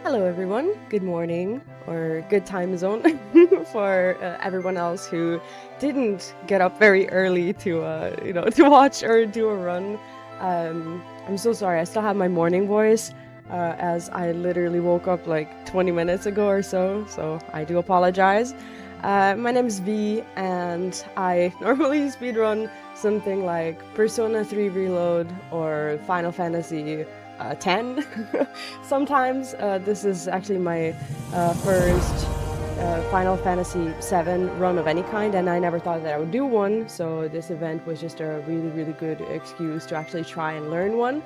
Hello, everyone. Good morning or good time zone for everyone else who didn't get up very early to, to watch or do a run. I'm so sorry. I still have my morning voice as I literally woke up like 20 minutes ago or so. So I do apologize. My name is V, and I normally speedrun something like Persona 3 Reload or Final Fantasy 10. Sometimes this is actually my first Final Fantasy 7 run of any kind, and I never thought that I would do one, so this event was just a really, really good excuse to actually try and learn one.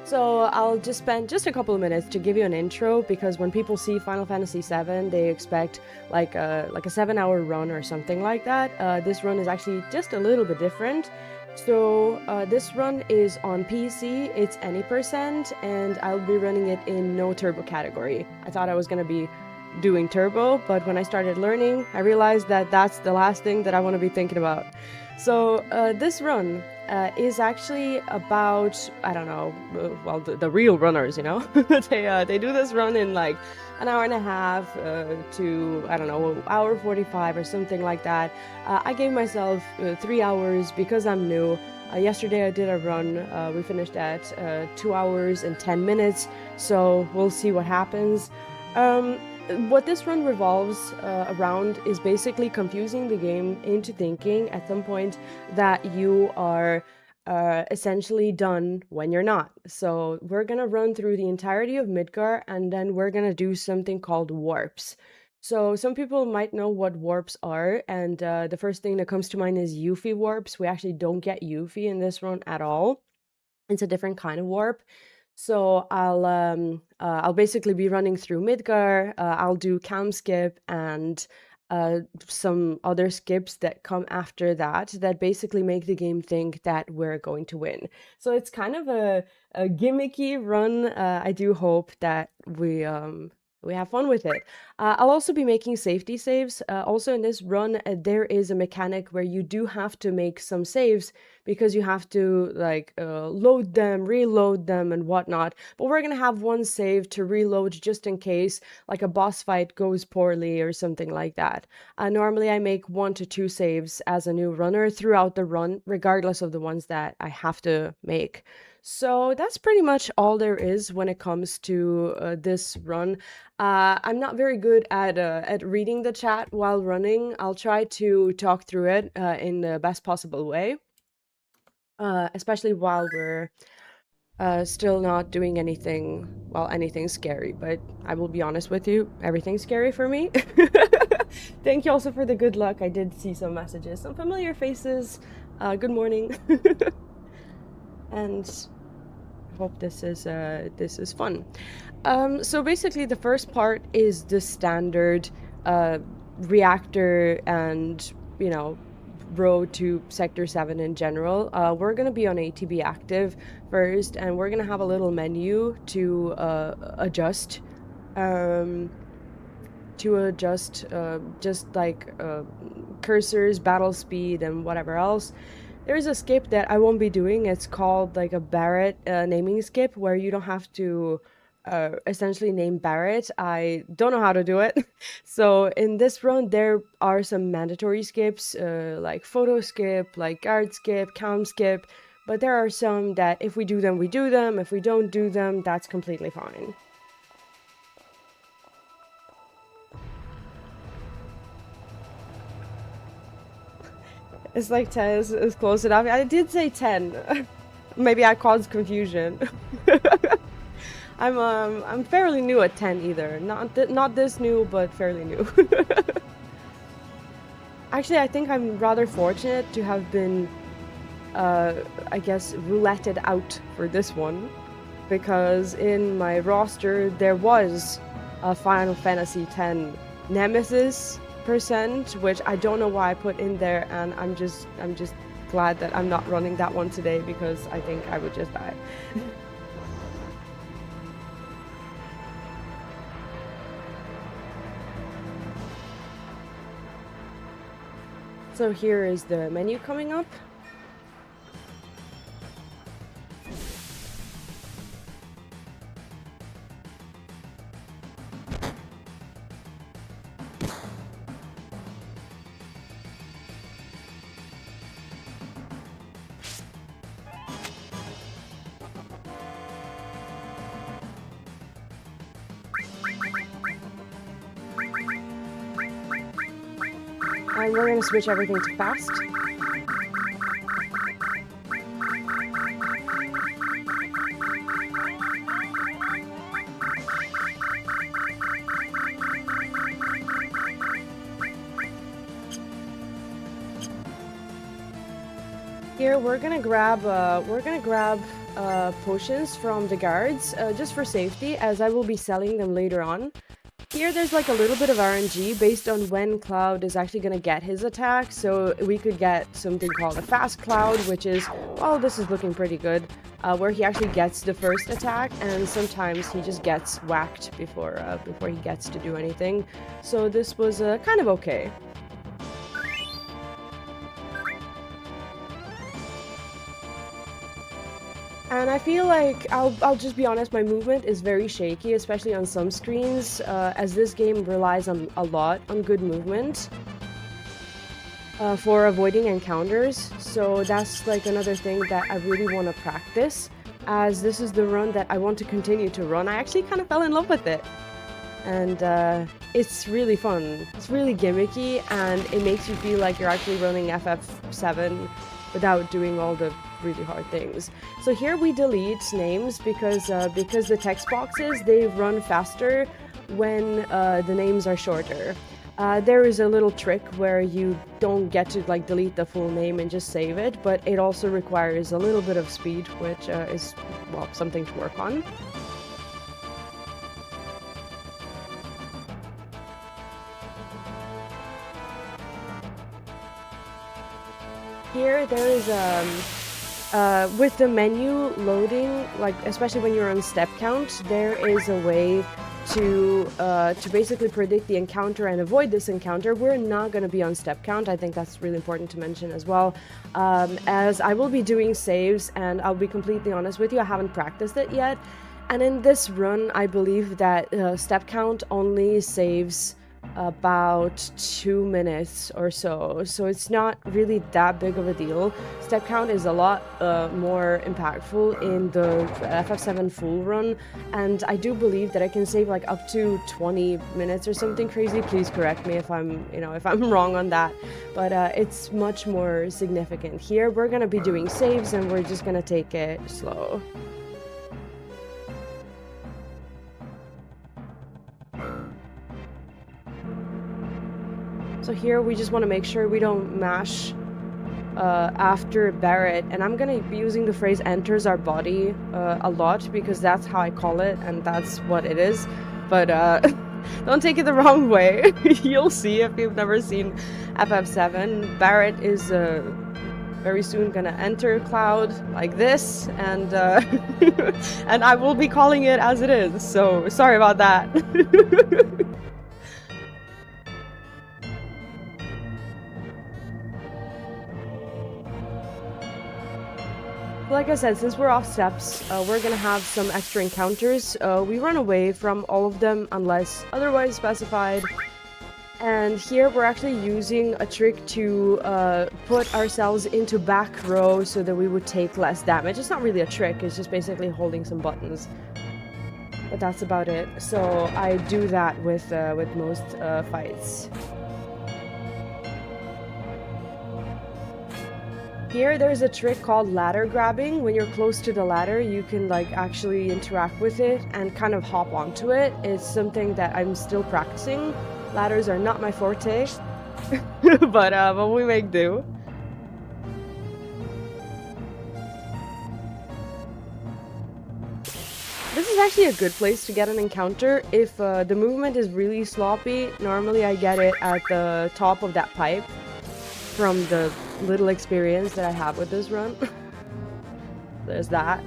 So I'll just spend just a couple of minutes to give you an intro, because when people see Final Fantasy 7, they expect like a 7-hour run or something like that. This run is actually just a little bit different. So this run is on PC, it's any percent, and I'll be running it in no turbo category. I thought I was gonna be doing turbo, but when I started learning, I realized that that's the last thing that I want to be thinking about. So this run is actually about, I don't know, well, the real runners, you know? They do this run in like an hour and a half to, I don't know, hour 45 or something like that. I gave myself 3 hours because I'm new. Yesterday I did a run, we finished at 2 hours and 10 minutes, so we'll see what happens. What this run revolves around is basically confusing the game into thinking at some point that you are essentially done when you're not. So we're gonna run through the entirety of Midgar, and then we're gonna do something called warps. So some people might know what warps are, and the first thing that comes to mind is Yuffie warps. We actually don't get Yuffie in this run at all. It's a different kind of warp. So I'll basically be running through Midgar. I'll do cam skip and some other skips that come after that basically make the game think that we're going to win. So it's kind of a gimmicky run. I do hope that we have fun with it. I'll also be making safety saves. Also in this run, there is a mechanic where you do have to make some saves because you have to like load them, reload them, and whatnot. But we're gonna have one save to reload just in case like a boss fight goes poorly or something like that. Normally I make 1 to 2 saves as a new runner throughout the run, regardless of the ones that I have to make. So that's pretty much all there is when it comes to this run. I'm not very good at reading the chat while running. I'll try to talk through it in the best possible way, especially while we're still not doing anything scary. But I will be honest with you, everything's scary for me. Thank you also for the good luck. I did see some messages, some familiar faces. Good morning. And hope this is fun. So basically the first part is the standard reactor and, you know, road to Sector 7 in general. We're going to be on ATB active first, and we're going to have a little menu to adjust. Just like cursors, battle speed, and whatever else. There's a skip that I won't be doing. It's called like a Barrett naming skip, where you don't have to essentially name Barrett. I don't know how to do it. So in this run, there are some mandatory skips, like photo skip, like guard skip, cam skip. But there are some that if we do them, we do them. If we don't do them, that's completely fine. It's like 10 is close enough. I did say 10. Maybe I caused confusion. I'm fairly new at 10 either. Not this new, but fairly new. Actually, I think I'm rather fortunate to have been, I guess, rouletted out for this one, because in my roster there was a Final Fantasy X Nemesis %, which I don't know why I put in there, and I'm just glad that I'm not running that one today, because I think I would just die. So here is the menu coming up. and we're gonna switch everything to fast. Here we're gonna grab potions from the guards just for safety, as I will be selling them later on. Here there's like a little bit of RNG based on when Cloud is actually gonna get his attack, so we could get something called a fast Cloud, which is, well, this is looking pretty good, where he actually gets the first attack, and sometimes he just gets whacked before he gets to do anything. So this was kind of okay. And I feel like, I'll just be honest, my movement is very shaky, especially on some screens, as this game relies a lot on good movement for avoiding encounters. So that's like another thing that I really want to practice, as this is the run that I want to continue to run. I actually kind of fell in love with it. And it's really fun. It's really gimmicky, and it makes you feel like you're actually running FF7 without doing all the really hard things. So here we delete names because the text boxes, they run faster when the names are shorter. There is a little trick where you don't get to like delete the full name and just save it, but it also requires a little bit of speed, which is, well, something to work on. Here there is with the menu loading, like especially when you're on step count, there is a way to basically predict the encounter and avoid this encounter. We're not going to be on step count. I think that's really important to mention as well, as I will be doing saves, and I'll be completely honest with you, I haven't practiced it yet. And in this run, I believe that step count only saves about 2 minutes or so, so it's not really that big of a deal. Step count is a lot more impactful in the FF7 full run, and I do believe that I can save like up to 20 minutes or something crazy. Please correct me if I'm wrong on that, but it's much more significant. Here we're gonna be doing saves, and we're just gonna take it slow. So here we just want to make sure we don't mash after Barrett, and I'm gonna be using the phrase enters our body a lot because that's how I call it and that's what it is, but don't take it the wrong way. You'll see if you've never seen FF7. Barrett is very soon gonna enter Cloud like this, and and I will be calling it as it is, so sorry about that. Like I said, since we're off steps, we're gonna have some extra encounters. We run away from all of them unless otherwise specified. And here we're actually using a trick to put ourselves into back row so that we would take less damage. It's not really a trick, it's just basically holding some buttons. But that's about it. So I do that with most fights. Here there's a trick called ladder grabbing. When you're close to the ladder, you can like actually interact with it and kind of hop onto it. It's something that I'm still practicing. Ladders are not my forte, but we make do. This is actually a good place to get an encounter. If the movement is really sloppy, normally I get it at the top of that pipe from the little experience that I have with this run. There's that.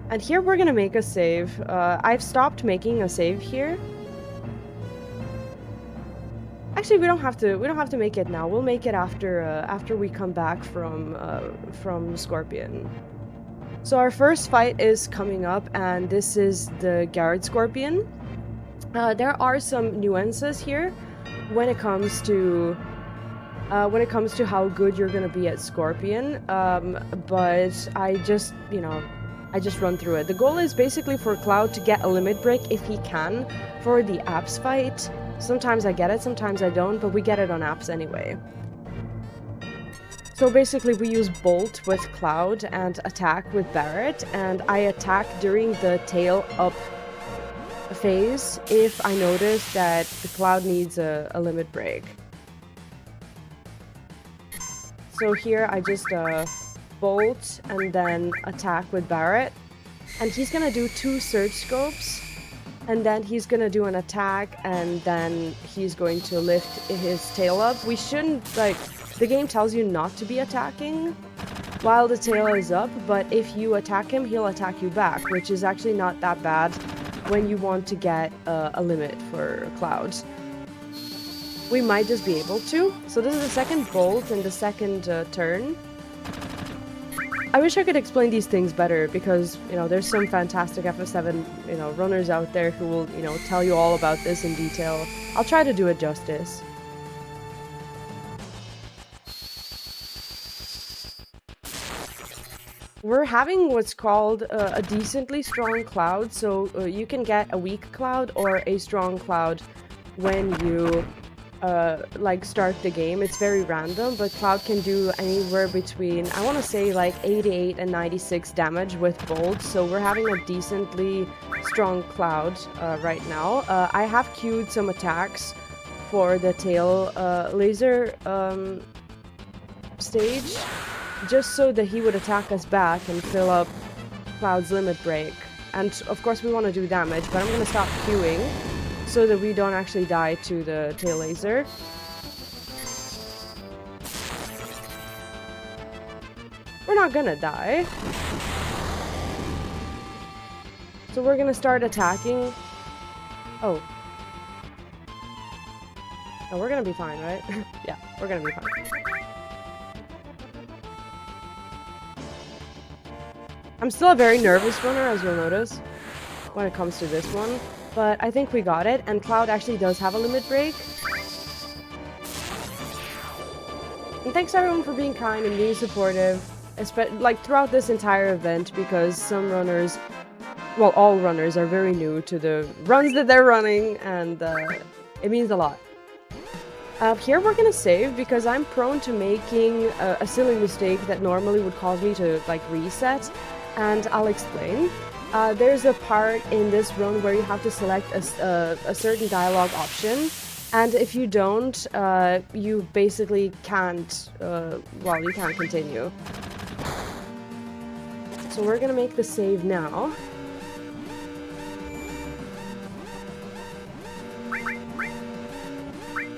And here we're gonna make a save. I've stopped making a save here. Actually, we don't have to make it now. We'll make it after we come back from Scorpion. So our first fight is coming up, and this is the Guard Scorpion. There are some nuances here when it comes to how good you're gonna be at Scorpion, but I just run through it. The goal is basically for Cloud to get a limit break if he can for the apps fight, Sometimes I get it, sometimes I don't, but we get it on apps anyway. So basically we use Bolt with Cloud and attack with Barret, and I attack during the tail up phase if I notice that the Cloud needs a limit break. So here I just Bolt and then attack with Barret, and he's gonna do 2 Surge Scopes, and then he's gonna do an attack, and then he's going to lift his tail up. We shouldn't, like, the game tells you not to be attacking while the tail is up, but if you attack him, he'll attack you back, which is actually not that bad when you want to get a limit for Clouds. We might just be able to. So this is the second Bolt and the second turn. I wish I could explain these things better because, you know, there's some fantastic FF7, you know, runners out there who will, you know, tell you all about this in detail. I'll try to do it justice. We're having what's called a decently strong Cloud, so you can get a weak Cloud or a strong Cloud when you like start the game. It's very random, but Cloud can do anywhere between, I want to say, like 88 and 96 damage with Bolt, so we're having a decently strong Cloud right now. I have queued some attacks for the tail laser stage, just so that he would attack us back and fill up Cloud's limit break. And of course we want to do damage, but I'm going to stop queuing so that we don't actually die to the tail laser. We're not gonna die. So we're gonna start attacking. Oh. Oh, we're gonna be fine, right? Yeah, we're gonna be fine. I'm still a very nervous runner, as you'll notice, when it comes to this one. But I think we got it, and Cloud actually does have a limit break. And thanks everyone for being kind and being supportive, like throughout this entire event, because some runners, well, all runners are very new to the runs that they're running, and it means a lot. Here we're gonna save because I'm prone to making a silly mistake that normally would cause me to like reset, and I'll explain. There's a part in this run where you have to select a certain dialogue option, and if you don't, you basically can't, well, you can't continue. So we're gonna make the save now.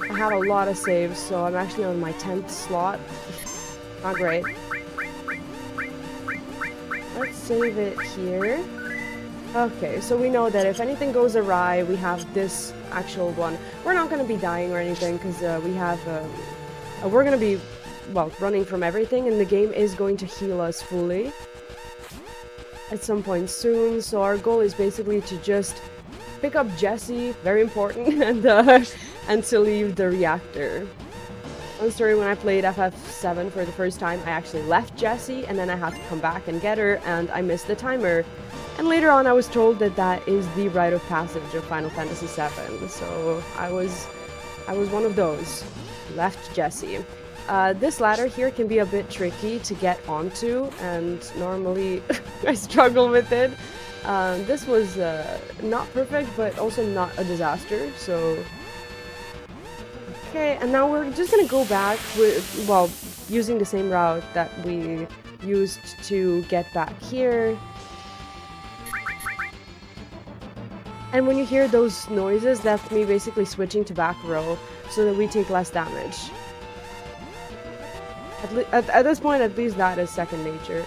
I have a lot of saves, so I'm actually on my 10th slot. Not great. Let's save it here. Okay, so we know that if anything goes awry, we have this actual one. We're not going to be dying or anything, because we have... we're going to be, well, running from everything, and the game is going to heal us fully at some point soon, so our goal is basically to just pick up Jessie, very important, and to leave the reactor. One story, when I played FF7 for the first time, I actually left Jessie, and then I had to come back and get her, and I missed the timer. And later on I was told that that is the rite of passage of Final Fantasy VII, so I was one of those. Left Jessie. This ladder here can be a bit tricky to get onto, and normally I struggle with it. This was not perfect, but also not a disaster, so... Okay, and now we're just gonna go back with, well, using the same route that we used to get back here. And when you hear those noises, that's me basically switching to back row so that we take less damage. At this point, at least that is second nature.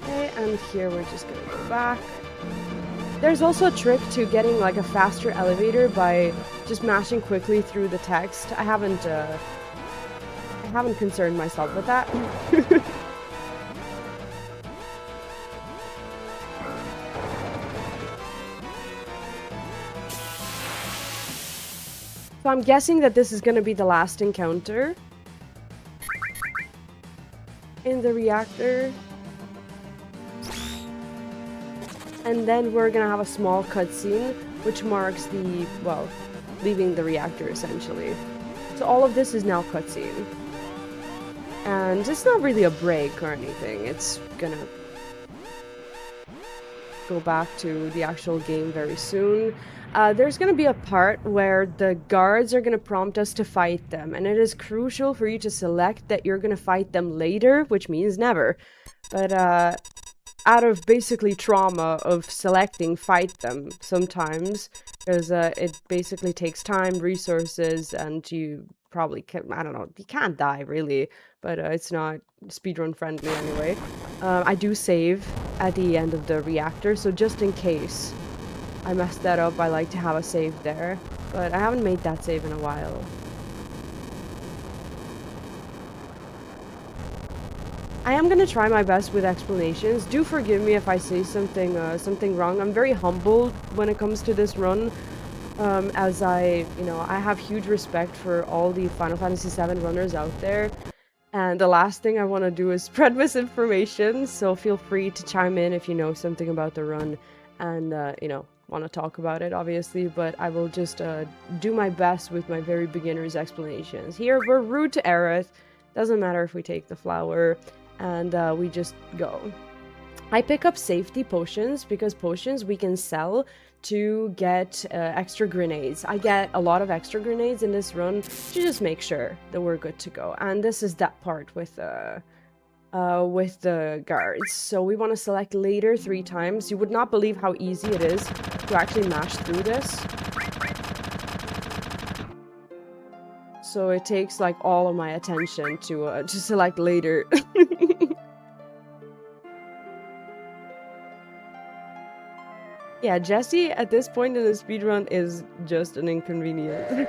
Okay, and here we're just gonna go back. There's also a trick to getting like a faster elevator by just mashing quickly through the text. I haven't concerned myself with that. So I'm guessing that this is going to be the last encounter in the reactor. And then we're gonna have a small cutscene, which marks the, well, leaving the reactor, essentially. So all of this is now cutscene. And it's not really a break or anything, it's gonna go back to the actual game very soon. There's gonna be a part where the guards are gonna prompt us to fight them, and it is crucial for you to select that you're gonna fight them later, which means never. But, out of basically trauma of selecting fight them sometimes, because it basically takes time, resources, and you probably can, I don't know, you can't die really, but it's not speedrun friendly anyway. I do save at the end of the reactor, so just in case I messed that up, I like to have a save there, but I haven't made that save in a while. I am gonna try my best with explanations. Do forgive me if I say something wrong. I'm very humbled when it comes to this run, as I have huge respect for all the Final Fantasy VII runners out there. And the last thing I want to do is spread misinformation, so feel free to chime in if you know something about the run and, want to talk about it, obviously, but I will just do my best with my very beginner's explanations. Here, we're rude to Aerith. Doesn't matter if we take the flower. And we just go. I pick up safety potions because potions we can sell to get extra grenades. I get a lot of extra grenades in this run to just make sure that we're good to go. And this is that part with the guards. So we want to select later 3 times. You would not believe how easy it is to actually mash through this. So it takes like all of my attention to select later. Yeah, Jessie at this point in the speedrun is just an inconvenience.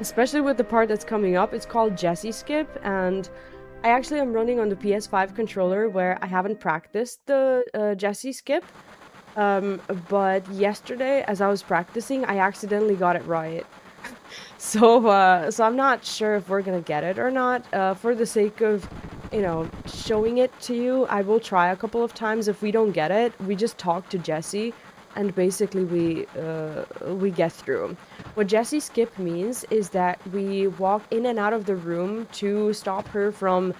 Especially with the part that's coming up, it's called Jessie Skip, and I actually am running on the PS5 controller where I haven't practiced the Jessie Skip. But yesterday, as I was practicing, I accidentally got it right. So I'm not sure if we're gonna get it or not. For the sake of, showing it to you, I will try a couple of times. If we don't get it, we just talk to Jessie, and basically we get through. What Jessie Skip means is that we walk in and out of the room to stop her from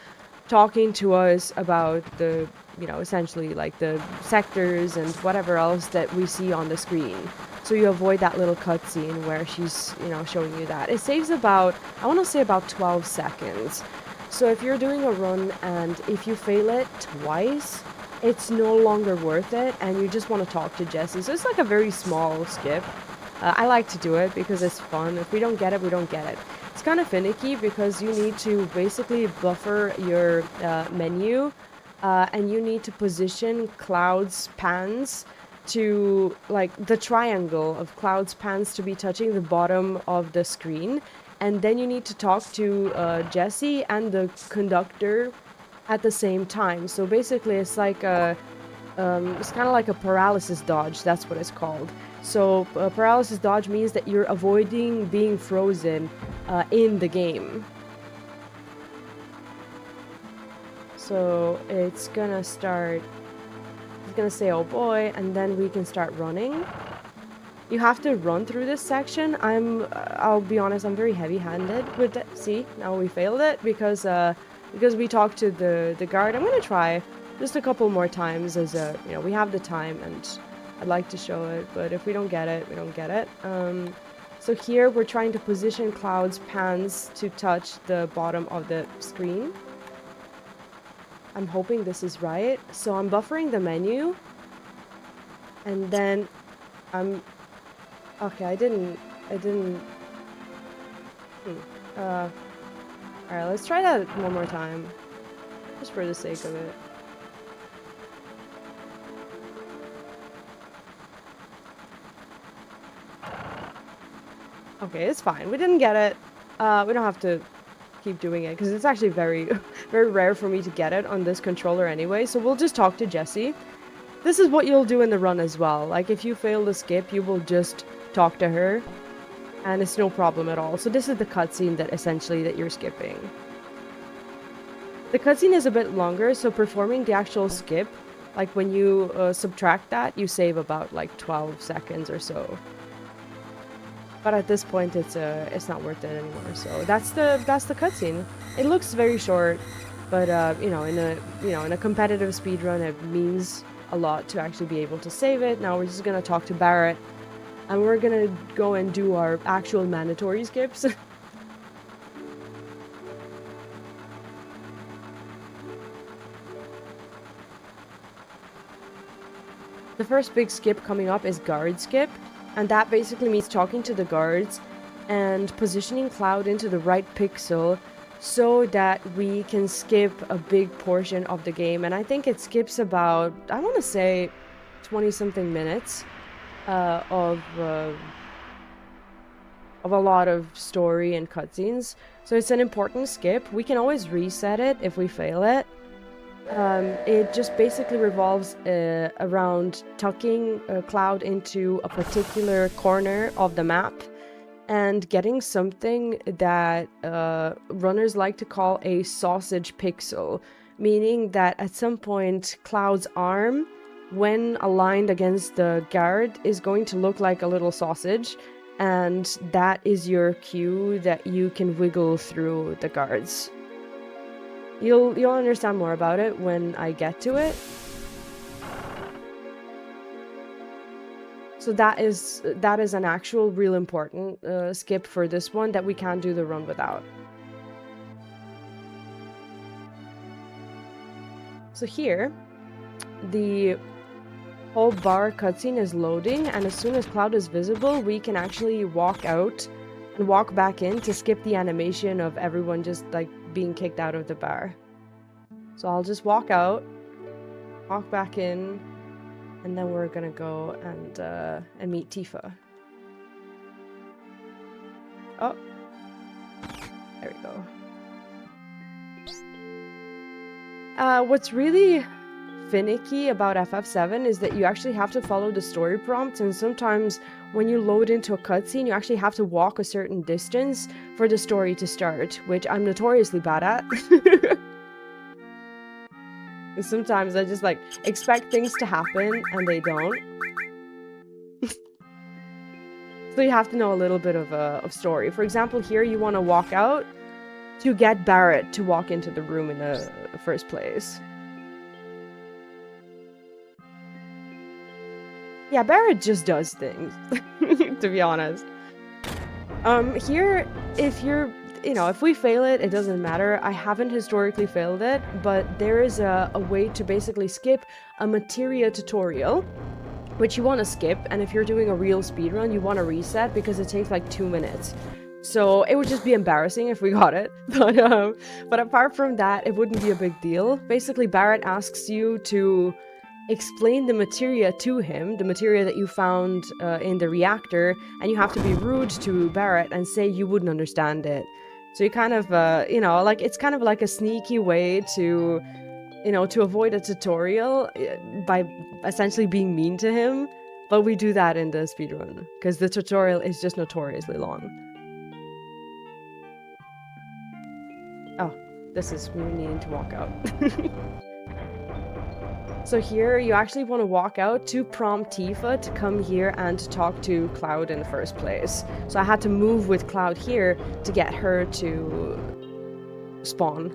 talking to us about the, essentially like the sectors and whatever else that we see on the screen. So you avoid that little cutscene where she's, showing you that. It saves about, I want to say about 12 seconds. So if you're doing a run and if you fail it twice, it's no longer worth it and you just want to talk to Jessie. So it's like a very small skip. I like to do it because it's fun. If we don't get it, we don't get it. It's kind of finicky because you need to basically buffer your menu and you need to position Cloud's pans to, like, the triangle of Cloud's pans to be touching the bottom of the screen. And then you need to talk to Jessie and the conductor at the same time. So basically it's like a, it's kind of like a paralysis dodge, that's what it's called. So paralysis dodge means that you're avoiding being frozen in the game. So it's gonna start, it's gonna say, oh boy, and then we can start running. You have to run through this section. I'll be honest, I'm very heavy-handed with it. See, now we failed it because we talked to the guard. I'm gonna try just a couple more times as we have the time and I'd like to show it, but if we don't get it, we don't get it. So here we're trying to position Cloud's pans to touch the bottom of the screen. I'm hoping this is right. So I'm buffering the menu. And then I'm... Okay, I didn't... Alright, let's try that one more time. Just for the sake of it. Okay, it's fine. We didn't get it. We don't have to keep doing it because it's actually very, very rare for me to get it on this controller anyway. So we'll just talk to Jessie. This is what you'll do in the run as well. Like if you fail the skip, you will just talk to her, and it's no problem at all. So this is the cutscene that essentially that you're skipping. The cutscene is a bit longer, so performing the actual skip, like when you subtract that, you save about like 12 seconds or so. But at this point, it's not worth it anymore. So that's the cutscene. It looks very short, but you know, in a competitive speedrun, it means a lot to actually be able to save it. Now we're just gonna talk to Barrett, and we're gonna go and do our actual mandatory skips. The first big skip coming up is guard skip, and that basically means talking to the guards and positioning Cloud into the right pixel so that we can skip a big portion of the game. And I think it skips about, I want to say, 20-something minutes of a lot of story and cutscenes. So it's an important skip. We can always reset it if we fail it. It just basically revolves around tucking Cloud into a particular corner of the map and getting something that runners like to call a sausage pixel, meaning that at some point Cloud's arm, when aligned against the guard, is going to look like a little sausage, and that is your cue that you can wiggle through the guards. You'll understand more about it when I get to it. So that is an actual real important skip for this one that we can't do the run without. So here, the whole bar cutscene is loading, and as soon as Cloud is visible, we can actually walk out and walk back in to skip the animation of everyone just like being kicked out of the bar. So I'll just walk out, walk back in, and then we're gonna go and meet Tifa. Oh, there we go. What's really finicky about FF7 is that you actually have to follow the story prompts, and sometimes when you load into a cutscene, you actually have to walk a certain distance for the story to start, which I'm notoriously bad at. Sometimes I just like expect things to happen and they don't. So you have to know a little bit of story. For example, here you want to walk out to get Barrett to walk into the room in the first place. Yeah, Barrett just does things, to be honest. Here, if we fail it, it doesn't matter. I haven't historically failed it, but there is a way to basically skip a materia tutorial, which you want to skip, and if you're doing a real speedrun, you want to reset because it takes like 2 minutes. So it would just be embarrassing if we got it, but apart from that, it wouldn't be a big deal. Basically, Barrett asks you to explain the materia to him, the materia that you found in the reactor, and you have to be rude to Barrett and say you wouldn't understand it. So you kind of, like, it's kind of like a sneaky way to, to avoid a tutorial by essentially being mean to him. But we do that in the speedrun, because the tutorial is just notoriously long. Oh, this is me needing to walk out. So here, you actually want to walk out to prompt Tifa to come here and to talk to Cloud in the first place. So I had to move with Cloud here to get her to spawn.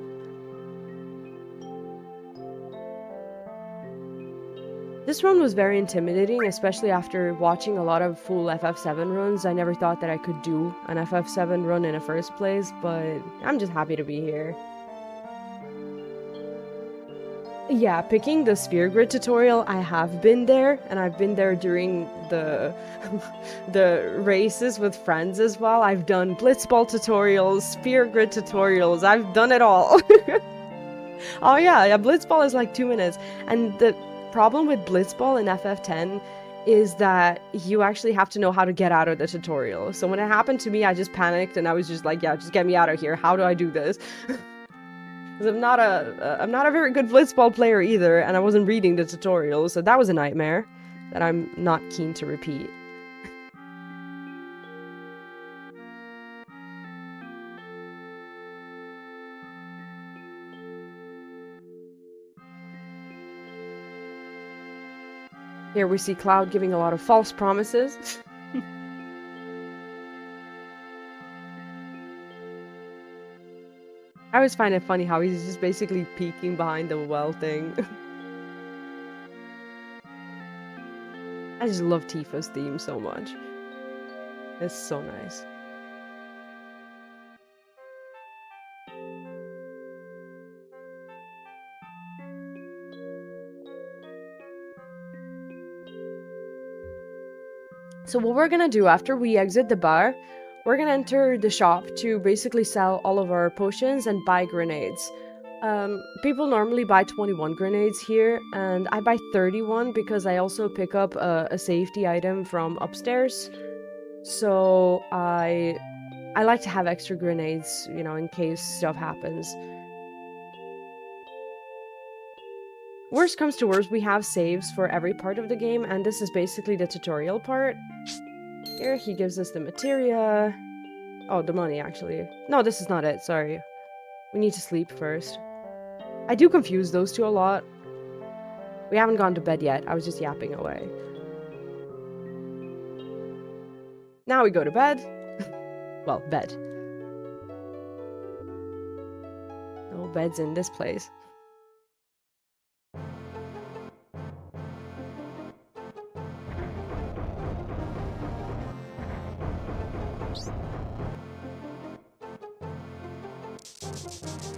This run was very intimidating, especially after watching a lot of full FF7 runs. I never thought that I could do an FF7 run in the first place, but I'm just happy to be here. Yeah, picking the sphere grid tutorial, I have been there, and I've been there during the the races with friends as well. I've done blitzball tutorials, sphere grid tutorials, I've done it all. Oh yeah, blitzball is like 2 minutes, and the problem with blitzball in FF10 is that you actually have to know how to get out of the tutorial. So when it happened to me, I just panicked, and I was just like, yeah, just get me out of here. How do I do this? Because I'm not a very good blitzball player either, and I wasn't reading the tutorials, so that was a nightmare that I'm not keen to repeat. Here we see Cloud giving a lot of false promises. I always find it funny how he's just basically peeking behind the well thing. I just love Tifa's theme so much. It's so nice. So what we're gonna do after we exit the bar, we're gonna enter the shop to basically sell all of our potions and buy grenades. People normally buy 21 grenades here, and I buy 31 because I also pick up a safety item from upstairs. So I like to have extra grenades, you know, in case stuff happens. Worst comes to worst, we have saves for every part of the game, and this is basically the tutorial part. Here, he gives us the materia. Oh, the money, actually. No, this is not it, sorry. We need to sleep first. I do confuse those two a lot. We haven't gone to bed yet, I was just yapping away. Now we go to bed. Well, bed. No beds in this place.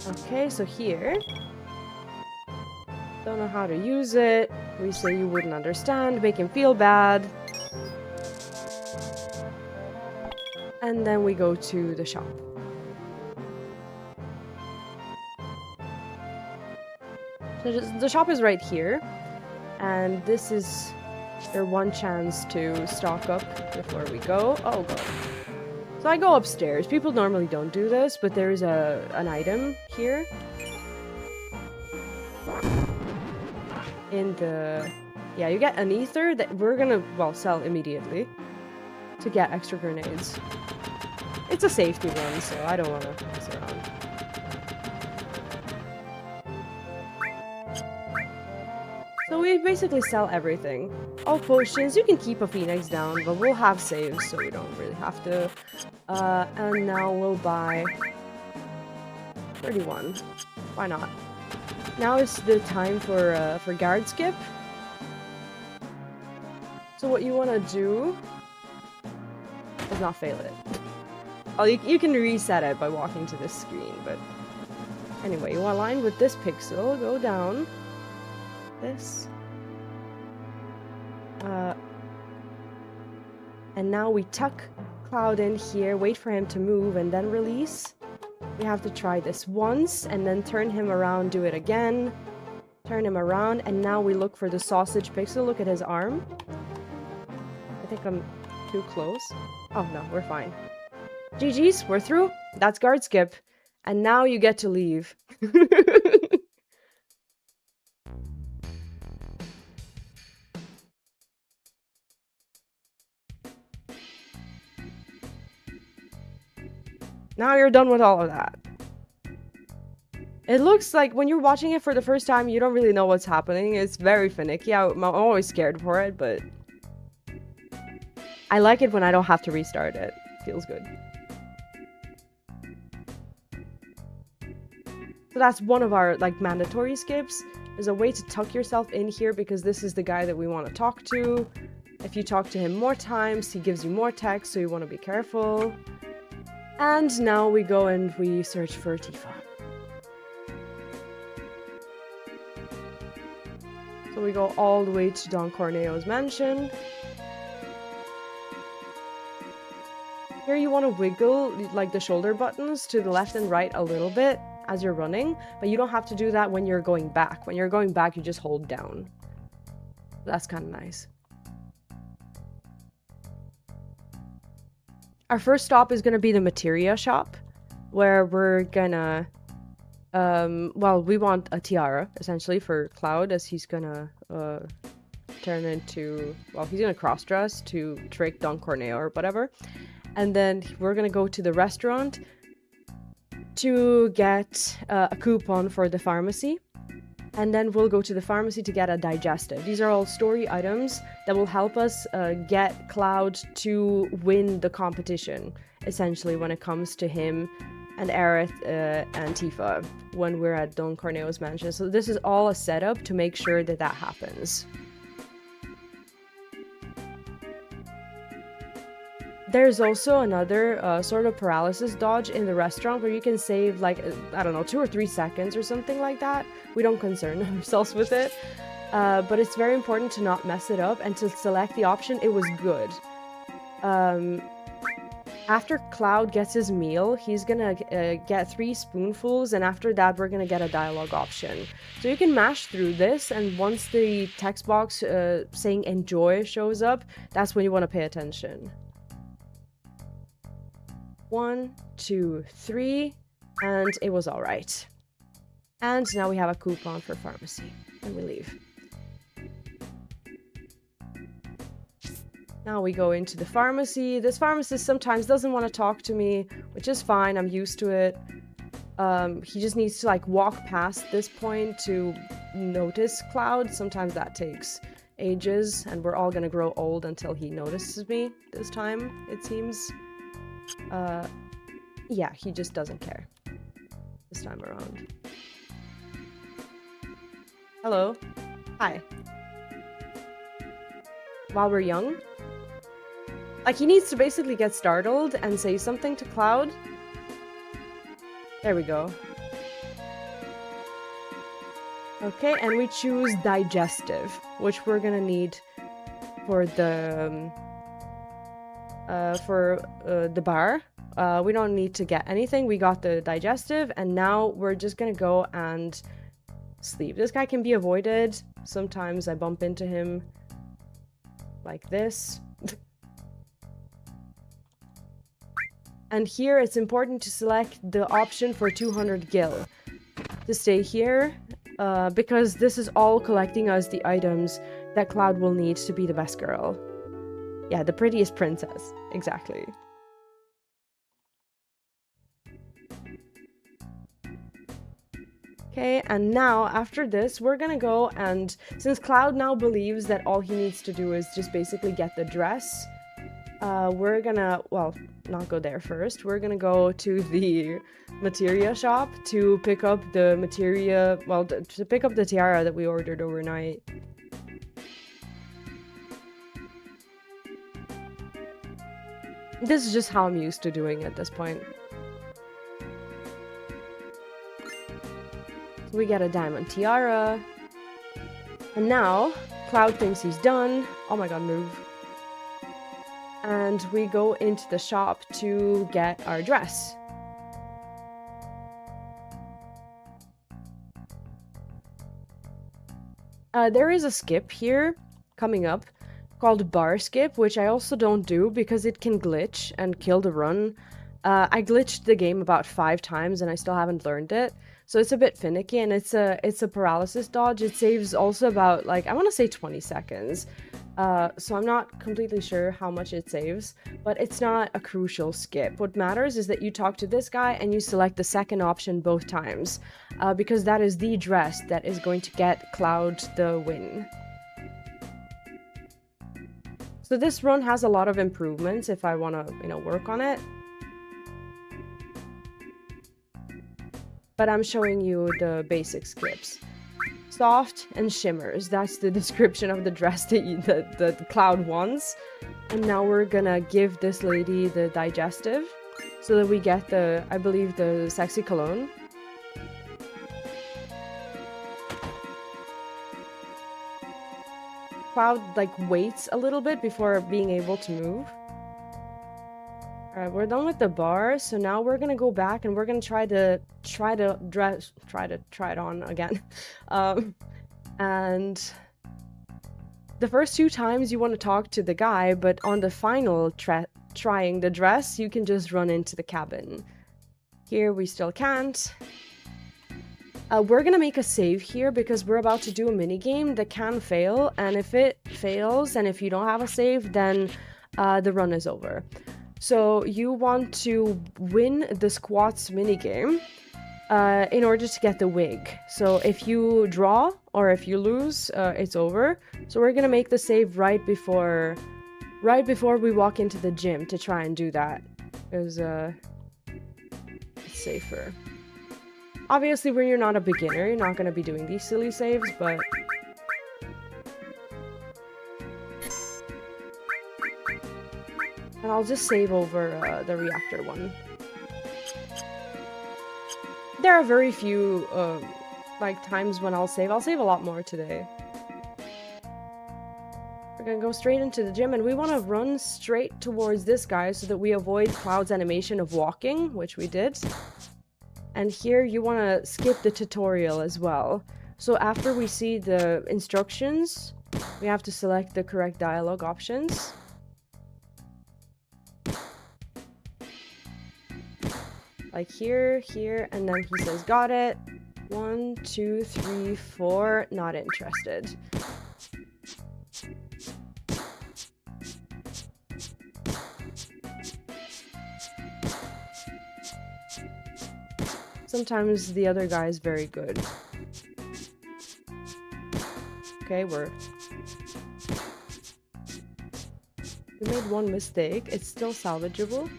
Okay, so here. Don't know how to use it. We say you wouldn't understand, make him feel bad. And then we go to the shop. So the shop is right here. And this is your one chance to stock up before we go. Oh god. So I go upstairs. People normally don't do this, but there is an item here. In the... Yeah, you get an ether that we're gonna, well, sell immediately. To get extra grenades. It's a safety one, so I don't want to mess around. So we basically sell everything. All potions, you can keep a phoenix down, but we'll have saves, so we don't really have to. And now we'll buy 31. Why not? Now is the time for guard skip. So what you want to do is not fail it. Oh, you can reset it by walking to this screen, but anyway, you align with this pixel, go down. This. And now we tuck Cloud in here, wait for him to move, and then release. We have to try this once, and then turn him around, do it again. Turn him around, and now we look for the sausage pixel. Look at his arm. I think I'm too close. Oh no, we're fine. GG's, we're through. That's guard skip. And now you get to leave. Now you're done with all of that. It looks like when you're watching it for the first time, you don't really know what's happening. It's very finicky. I'm always scared for it, but I like it when I don't have to restart it. Feels good. So that's one of our like mandatory skips. There's a way to tuck yourself in here because this is the guy that we want to talk to. If you talk to him more times, he gives you more text, so you want to be careful. And now we go and we search for Tifa. So we go all the way to Don Corneo's mansion. Here you want to wiggle like the shoulder buttons to the left and right a little bit as you're running, but you don't have to do that when you're going back. When you're going back, you just hold down. That's kind of nice. Our first stop is going to be the materia shop, where we're gonna, well, we want a tiara, essentially, for Cloud, as he's gonna, turn into, well, he's gonna cross-dress to trick Don Corneo or whatever. And then we're gonna go to the restaurant to get a coupon for the pharmacy. And then we'll go to the pharmacy to get a digestive. These are all story items that will help us get Cloud to win the competition, essentially, when it comes to him and Aerith and Tifa when we're at Don Corneo's mansion. So this is all a setup to make sure that that happens. There's also another sort of paralysis dodge in the restaurant where you can save, like, I don't know, 2 or 3 seconds or something like that. We don't concern ourselves with it. But it's very important to not mess it up and to select the option. It was good. After Cloud gets his meal, he's gonna get 3 spoonfuls, and after that we're gonna get a dialogue option. So you can mash through this, and once the text box saying enjoy shows up, that's when you want to pay attention. 1, 2, 3, and it was alright. And now we have a coupon for pharmacy, and we leave. Now we go into the pharmacy. This pharmacist sometimes doesn't want to talk to me, which is fine, I'm used to it. He just needs to, like, walk past this point to notice Cloud. Sometimes that takes ages, and we're all gonna grow old until he notices me this time, it seems. Yeah, he just doesn't care this time around. Hello. Hi. While we're young? Like, he needs to basically get startled and say something to Cloud. There we go. Okay, and we choose digestive, which we're gonna need for the bar. We don't need to get anything. We got the digestive, and now we're just gonna go and sleep. This guy can be avoided. Sometimes I bump into him like this. And here it's important to select the option for 200 gil to stay here, because this is all collecting us the items that Cloud will need to be the best girl. Yeah, the prettiest princess. Exactly. Okay, and now after this, we're gonna go and, since Cloud now believes that all he needs to do is just basically get the dress, we're gonna, well, not go there first. We're gonna go to the materia shop to pick up the materia, well, to pick up the tiara that we ordered overnight. This is just how I'm used to doing at this point. We get a diamond tiara. And now, Cloud thinks he's done. Oh my god, move. And we go into the shop to get our dress. There is a skip here coming up called bar skip, which I also don't do because it can glitch and kill the run. I glitched the game about 5 times and I still haven't learned it. So it's a bit finicky, and it's a paralysis dodge. It saves also about, like, I want to say 20 seconds. So I'm not completely sure how much it saves, but it's not a crucial skip. What matters is that you talk to this guy and you select the second option both times, because that is the dress that is going to get Cloud the win. So this run has a lot of improvements if I want to, you know, work on it. But I'm showing you the basic skips. Soft and shimmers. That's the description of the dress that Cloud wants. And now we're gonna give this lady the digestive so that we get the, I believe, the sexy cologne. Cloud, like, waits a little bit before being able to move. Alright, we're done with the bar, so now we're gonna go back and we're gonna try it on again. And the first 2 times you want to talk to the guy, but on the final trying the dress, you can just run into the cabin. Here we still can't. We're gonna make a save here because we're about to do a minigame that can fail, and if it fails and if you don't have a save, then the run is over. So you want to win the squats minigame. in order to get the wig. So if you draw or if you lose, it's over. So we're gonna make the save right before we walk into the gym to try and do that. Because it's safer. Obviously, when you're not a beginner, you're not gonna be doing these silly saves, but and I'll just save over the reactor one. There are very few, like, times when I'll save. I'll save a lot more today. We're gonna go straight into the gym, and we want to run straight towards this guy so that we avoid Cloud's animation of walking, which we did. And here you want to skip the tutorial as well. So after we see the instructions, we have to select the correct dialogue options. Like here, and then he says, got it. 1, 2, 3, 4, not interested. Sometimes the other guy is very good. Okay, we made one mistake. It's still salvageable.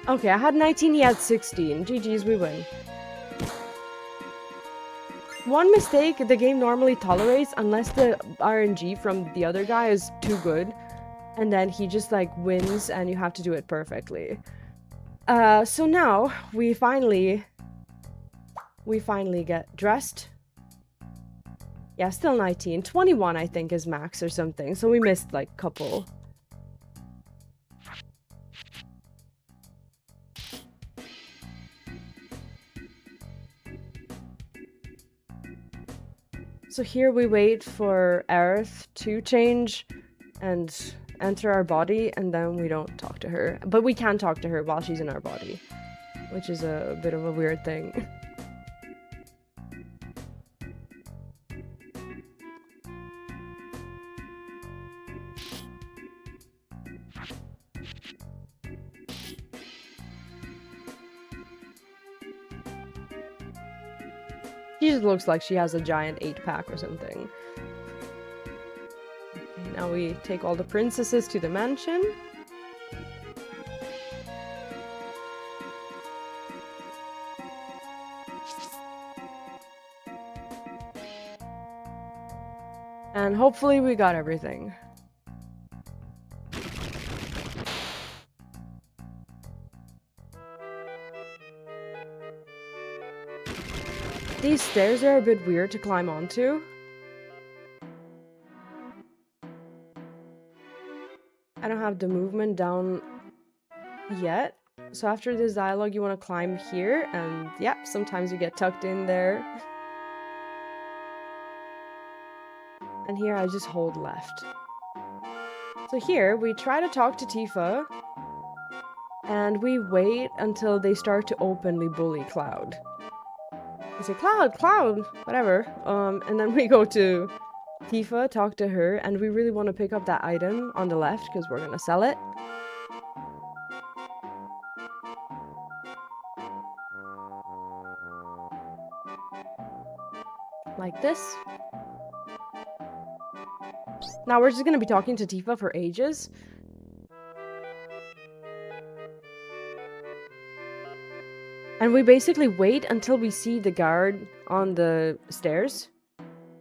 Okay, I had 19, he had 16. GG's, we win. One mistake the game normally tolerates unless the RNG from the other guy is too good. And then he just like wins and you have to do it perfectly. So now we finally get dressed. Yeah, still 19. 21 I think is max or something. So we missed like a couple. So here we wait for Aerith to change and enter our body, and then we don't talk to her. But we can talk to her while she's in our body, which is a bit of a weird thing. She just looks like she has a giant 8-pack or something. Okay, now we take all the princesses to the mansion. And hopefully we got everything. These stairs are a bit weird to climb onto. I don't have the movement down yet. So after this dialogue, you want to climb here, and yeah, sometimes you get tucked in there. And here I just hold left. So here, we try to talk to Tifa, and we wait until they start to openly bully Cloud. I say, Cloud, whatever. And then we go to Tifa, talk to her, and we really want to pick up that item on the left because we're gonna sell it. Like this. Now we're just gonna be talking to Tifa for ages. And we basically wait until we see the guard on the stairs.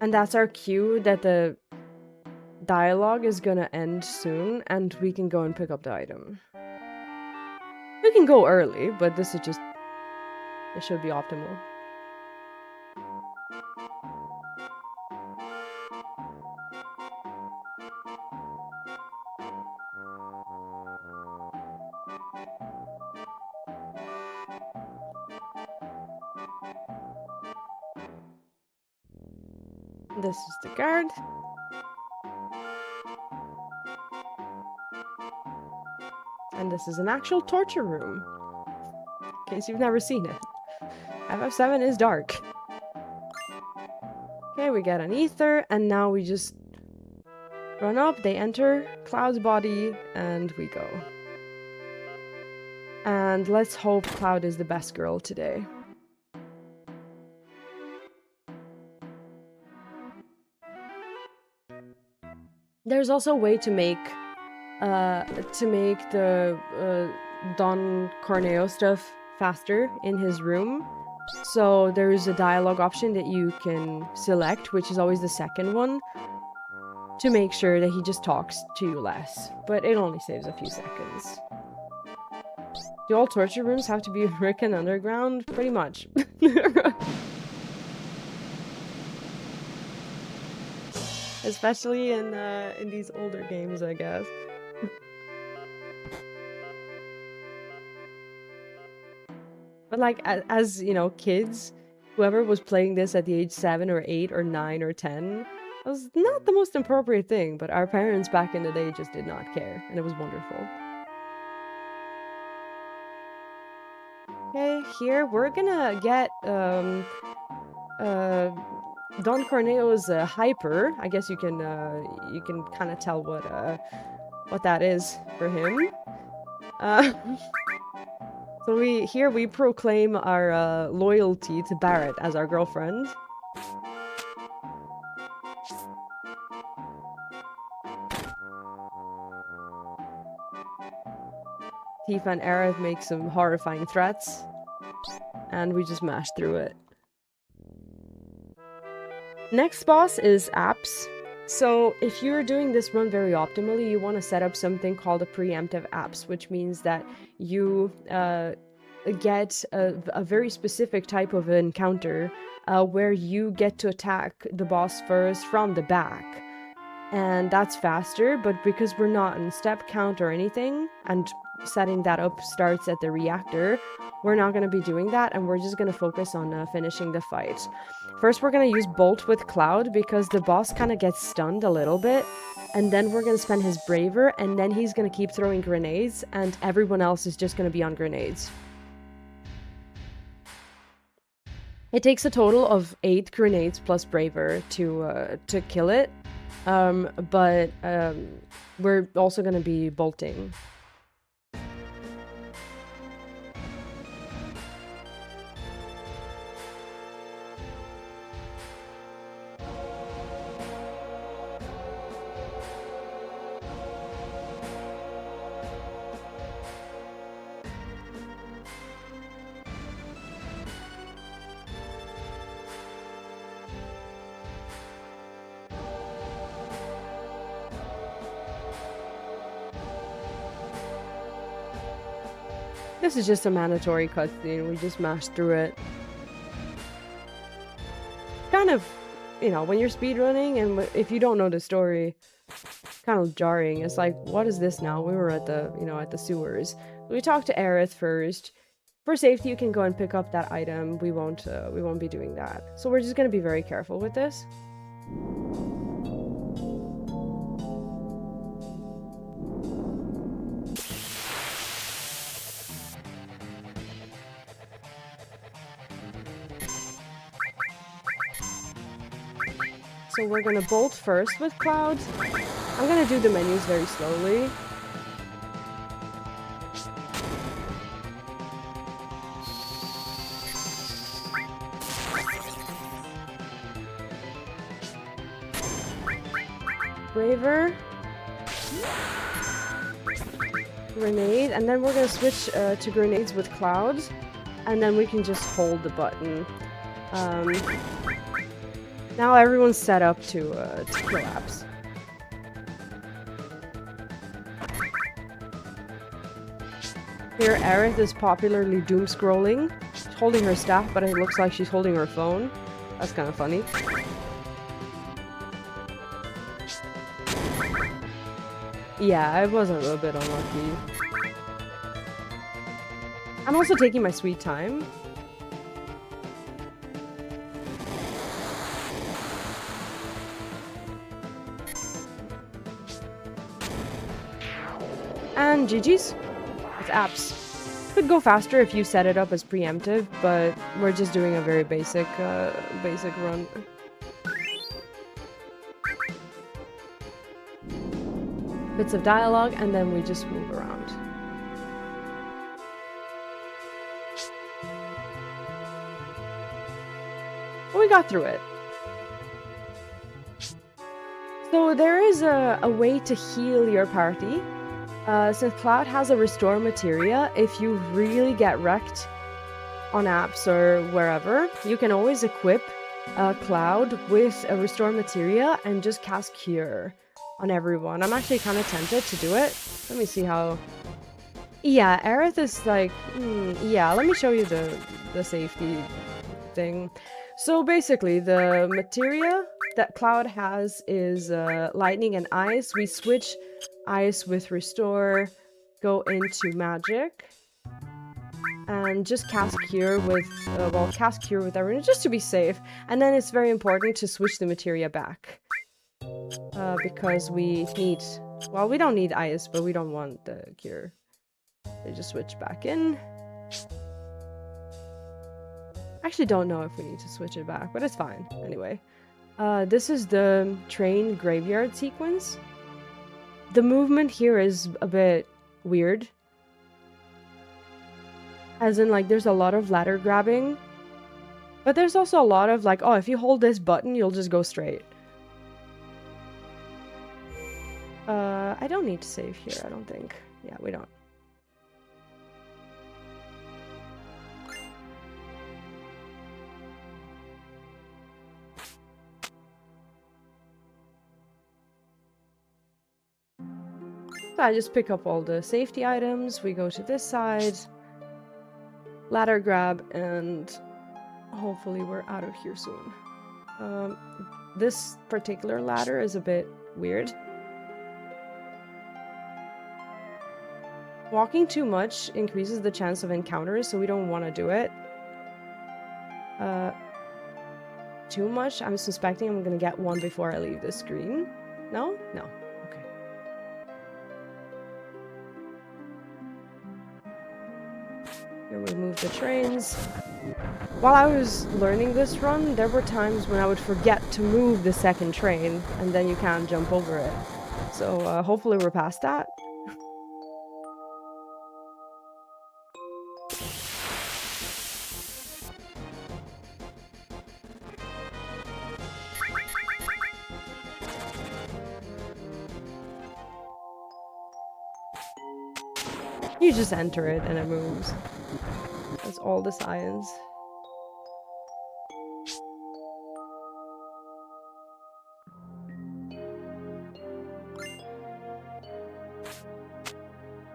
And that's our cue that the dialogue is gonna end soon and we can go and pick up the item. We can go early, but this is just... it should be optimal. This is the guard. And this is an actual torture room. In case you've never seen it. FF7 is dark. Okay, we get an ether, and now we just run up, they enter Cloud's body, and we go. And let's hope Cloud is the best girl today. There's also a way to make the Don Corneo stuff faster in his room. So there's a dialogue option that you can select, which is always the second one, to make sure that he just talks to you less. But it only saves a few seconds. Do all torture rooms have to be Rick and Underground? Pretty much. Especially in these older games, I guess. But like, as you know, kids, whoever was playing this at the age 7 or 8 or 9 or 10, it was not the most appropriate thing, but our parents back in the day just did not care, and it was wonderful. Okay, here we're gonna get Don Corneo's hyper. I guess you can kind of tell what that is for him. So we proclaim our loyalty to Barrett as our girlfriend. Tifa and Aerith make some horrifying threats, and we just mash through it. Next boss is apps. So if you're doing this run very optimally, you want to set up something called a preemptive apps, which means that you get a very specific type of encounter where you get to attack the boss first from the back. And that's faster, but because we're not in step count or anything, and setting that up starts at the reactor, we're not going to be doing that, and we're just going to focus on finishing the fight. First, we're going to use Bolt with Cloud, because the boss kind of gets stunned a little bit, and then we're going to spend his Braver, and then he's going to keep throwing grenades, and everyone else is just going to be on grenades. It takes a total of 8 grenades plus Braver to kill it, but we're also going to be bolting. This is just a mandatory cutscene, we just mashed through it. Kind of, you know, when you're speedrunning and if you don't know the story, kind of jarring. It's like, what is this now? We were at the, you know, at the sewers. We talked to Aerith first. For safety, you can go and pick up that item. We won't be doing that. So we're just gonna be very careful with this. So we're gonna bolt first with Cloud. I'm gonna do the menus very slowly. Braver. Grenade, and then we're gonna switch to grenades with Cloud, and then we can just hold the button. Now everyone's set up to collapse. Here, Aerith is popularly doom scrolling. She's holding her staff, but it looks like she's holding her phone. That's kind of funny. Yeah, I was a little bit unlucky. I'm also taking my sweet time. And GG's. It's apps. Could go faster if you set it up as preemptive, but we're just doing a very basic run. bits of dialogue, and then we just move around. But we got through it. So there is a way to heal your party. Since Cloud has a restore materia, if you really get wrecked on apps or wherever, you can always equip Cloud with a restore materia and just cast Cure on everyone. I'm actually kind of tempted to do it. Let me see how... Yeah, Aerith is like... yeah, let me show you the safety thing. So basically, the materia that Cloud has is lightning and ice. We switch ice with restore, go into magic, and just cast cure with cast cure with everyone just to be safe. And then it's very important to switch the materia back because we need, well, we don't need ice, but we don't want the cure. They just switch back in. Actually don't know if we need to switch it back, but it's fine anyway. This is the train graveyard sequence. The movement here is a bit weird. As in, like, there's a lot of ladder grabbing. But there's also a lot of, like, oh, if you hold this button, you'll just go straight. I don't need to save here, I don't think. Yeah, we don't. So I just pick up all the safety items, we go to this side, ladder grab, and hopefully we're out of here soon. This particular ladder is a bit weird. Walking too much increases the chance of encounters, so we don't want to do it. Too much? I'm suspecting I'm gonna get one before I leave the screen. No? No. Okay. Here we move the trains. While I was learning this run, there were times when I would forget to move the second train, and then you can't jump over it. So hopefully we're past that. You just enter it and it moves. That's all the science.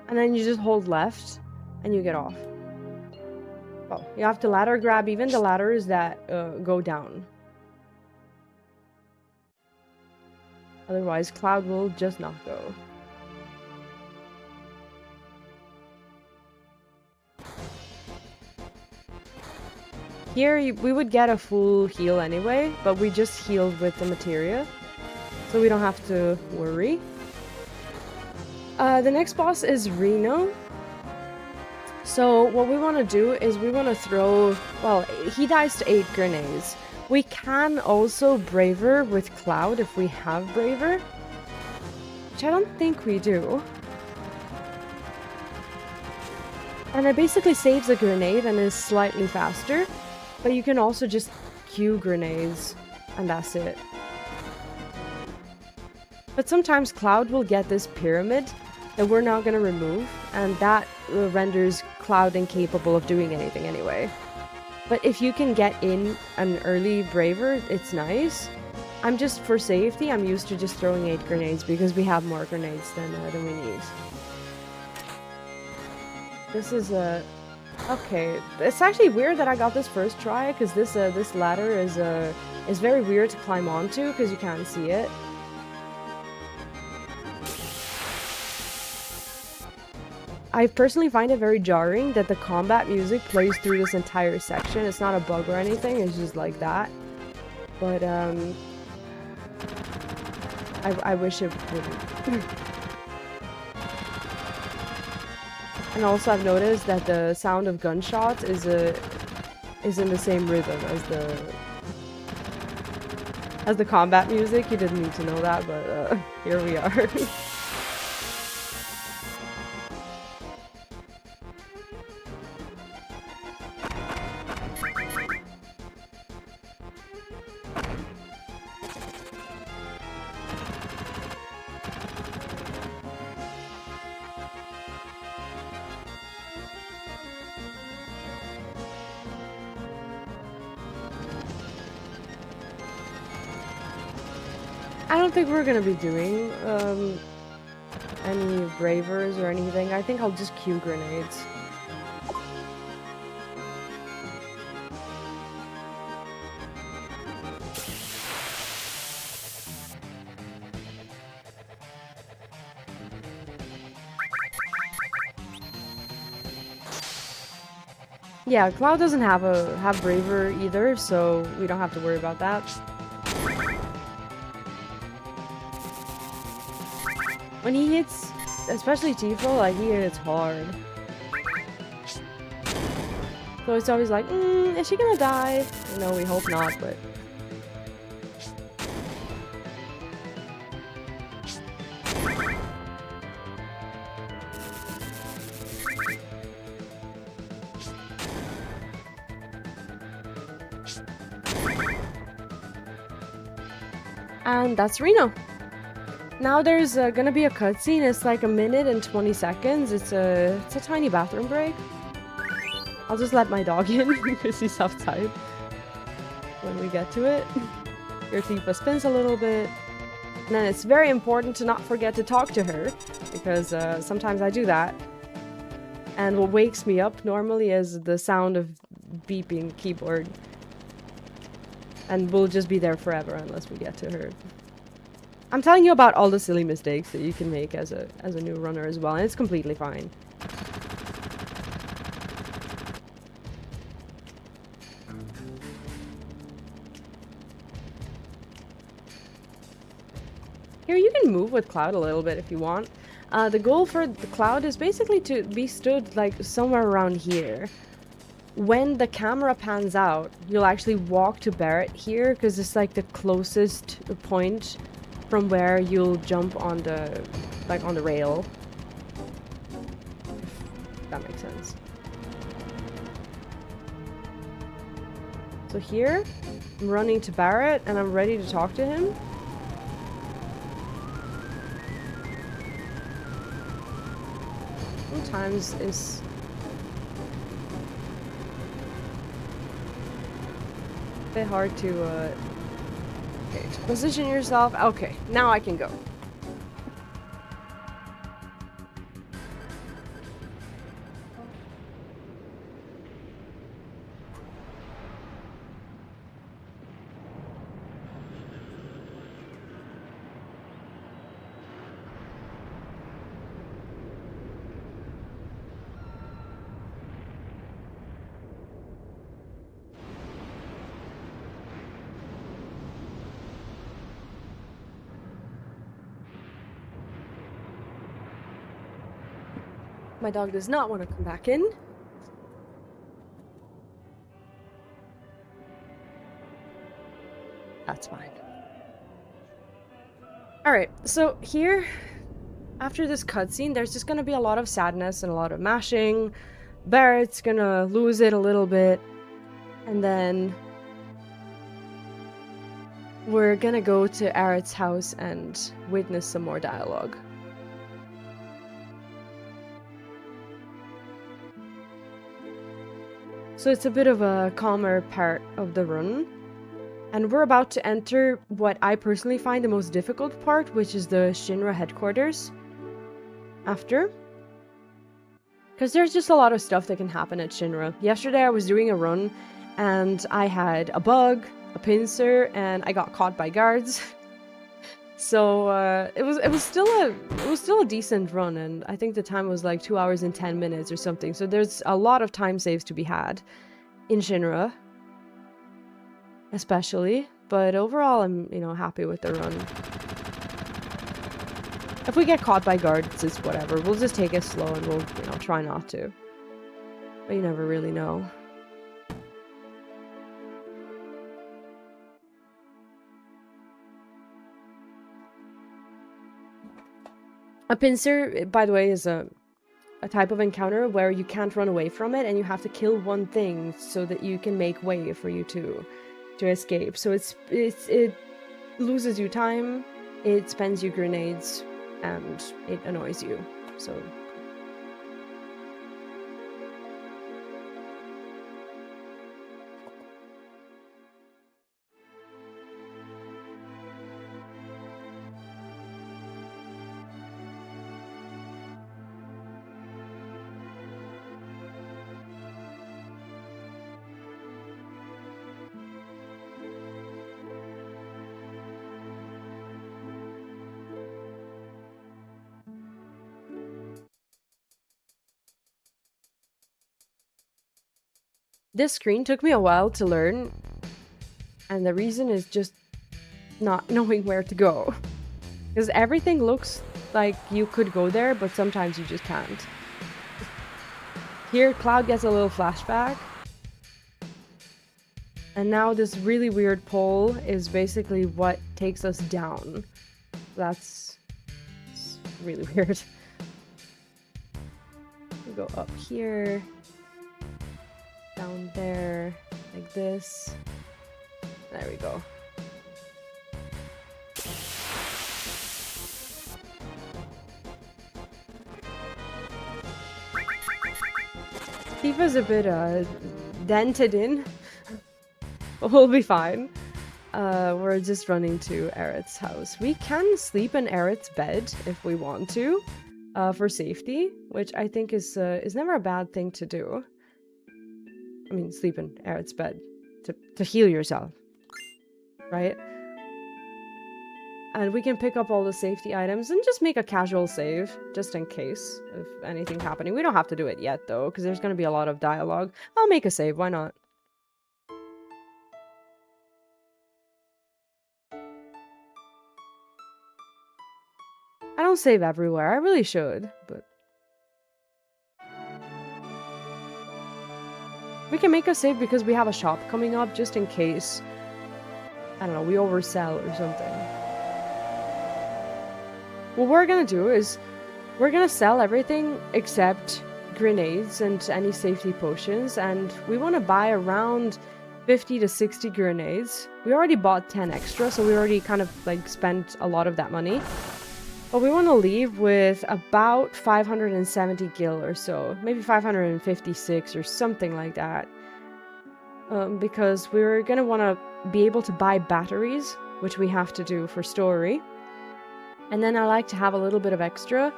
And then you just hold left and you get off. Oh, you have to ladder grab even the ladders that go down. Otherwise, Cloud will just not go. Here, we would get a full heal anyway, but we just healed with the materia, so we don't have to worry. The next boss is Reno. So what we want to do is we want to throw... Well, he dies to 8 grenades. We can also Braver with Cloud if we have Braver, which I don't think we do. And it basically saves a grenade and is slightly faster. But you can also just queue grenades, and that's it. But sometimes Cloud will get this pyramid that we're not going to remove, and that renders Cloud incapable of doing anything anyway. But if you can get in an early Braver, it's nice. I'm just, for safety, I'm used to just throwing 8 grenades because we have more grenades than we need. This is a... Okay, it's actually weird that I got this first try, because this ladder is very weird to climb onto, because you can't see it. I personally find it very jarring that the combat music plays through this entire section. It's not a bug or anything, it's just like that. But, I wish it wouldn't. And also I've noticed that the sound of gunshots is in the same rhythm as the combat music. You didn't need to know that, but here we are. I don't think we're gonna be doing any bravers or anything. I think I'll just cue grenades. Yeah, Cloud doesn't have Braver either, so we don't have to worry about that. When he hits, especially Tifa, like he hits hard. So it's always like, is she gonna die? You know, we hope not, but... And that's Reno. Now there's gonna be a cutscene. It's like 1 minute and 20 seconds. It's a tiny bathroom break. I'll just let my dog in because he's outside when we get to it. Your Tifa spins a little bit. And then it's very important to not forget to talk to her because sometimes I do that. And what wakes me up normally is the sound of beeping keyboard. And we'll just be there forever unless we get to her. I'm telling you about all the silly mistakes that you can make as a new runner as well, and it's completely fine. Here, you can move with Cloud a little bit if you want. The goal for the Cloud is basically to be stood like somewhere around here. When the camera pans out, you'll actually walk to Barrett here because it's like the closest point from where you'll jump on the rail. If that makes sense. So here, I'm running to Barrett and I'm ready to talk to him. Sometimes it's a bit hard to okay, to position yourself. Okay, now I can go. My dog does not want to come back in. That's fine. Alright, so here, after this cutscene, there's just gonna be a lot of sadness and a lot of mashing. Barrett's gonna lose it a little bit. And then we're gonna go to Aerith's house and witness some more dialogue. So it's a bit of a calmer part of the run. And we're about to enter what I personally find the most difficult part, which is the Shinra headquarters. After. Because there's just a lot of stuff that can happen at Shinra. Yesterday I was doing a run and I had a bug, a pincer, and I got caught by guards. So it was still a decent run, and I think the time was like 2 hours and 10 minutes or something. So there's a lot of time saves to be had in Shinra, especially. But overall, I'm happy with the run. If we get caught by guards, it's whatever. We'll just take it slow and we'll try not to. But you never really know. A pincer, by the way, is a type of encounter where you can't run away from it and you have to kill one thing so that you can make way for you to escape. So it loses you time, it spends you grenades, and it annoys you. So This screen took me a while to learn, and the reason is just not knowing where to go. Because everything looks like you could go there, but sometimes you just can't. Here, Cloud gets a little flashback. And now this really weird pole is basically what takes us down. That's really weird. We go up here, down there, like this. There we go. Tifa's a bit dented in, but we'll be fine. We're just running to Aerith's house. We can sleep in Aerith's bed if we want to, for safety, which I think is never a bad thing to do. I mean, sleep in Aerith's bed to heal yourself, right? And we can pick up all the safety items and just make a casual save, just in case of anything happening. We don't have to do it yet, though, because there's going to be a lot of dialogue. I'll make a save, why not? I don't save everywhere. I really should, but... We can make a save because we have a shop coming up, just in case, I don't know, we oversell or something. What we're gonna do is, we're gonna sell everything except grenades and any safety potions, and we want to buy around 50 to 60 grenades. We already bought 10 extra, so we already kind of like spent a lot of that money. But we want to leave with about 570 gil or so, maybe 556 or something like that. Because we're gonna want to be able to buy batteries, which we have to do for story. And then I like to have a little bit of extra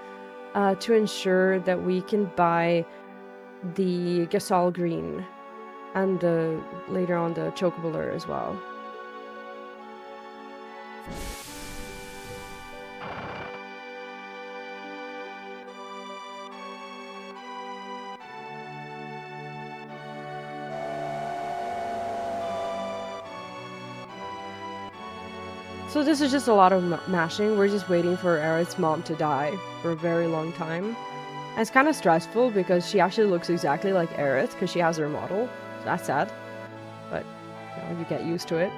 to ensure that we can buy the Gasol Green and later on the Chocobo Lure as well. So this is just a lot of mashing. We're just waiting for Aerith's mom to die for a very long time. And it's kind of stressful because she actually looks exactly like Aerith because she has her model. So that's sad. But, you know, you get used to it.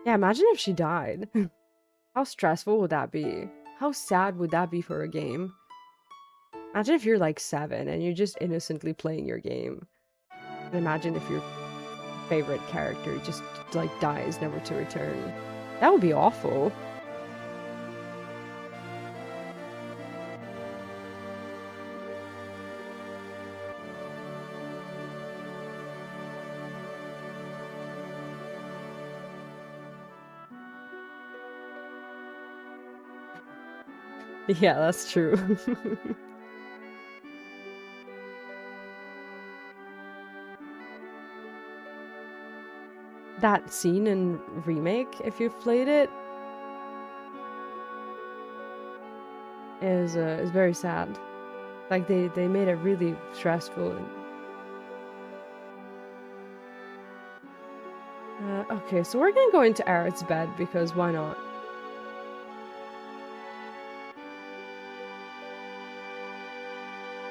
Yeah, imagine if she died. How stressful would that be? How sad would that be for a game? Imagine if you're like 7 and you're just innocently playing your game. And imagine if your favorite character just like dies never to return. That would be awful. Yeah, that's true. That scene in Remake, if you've played it, is very sad. Like they made it really stressful. Okay, so we're gonna go into Aerith's bed because why not?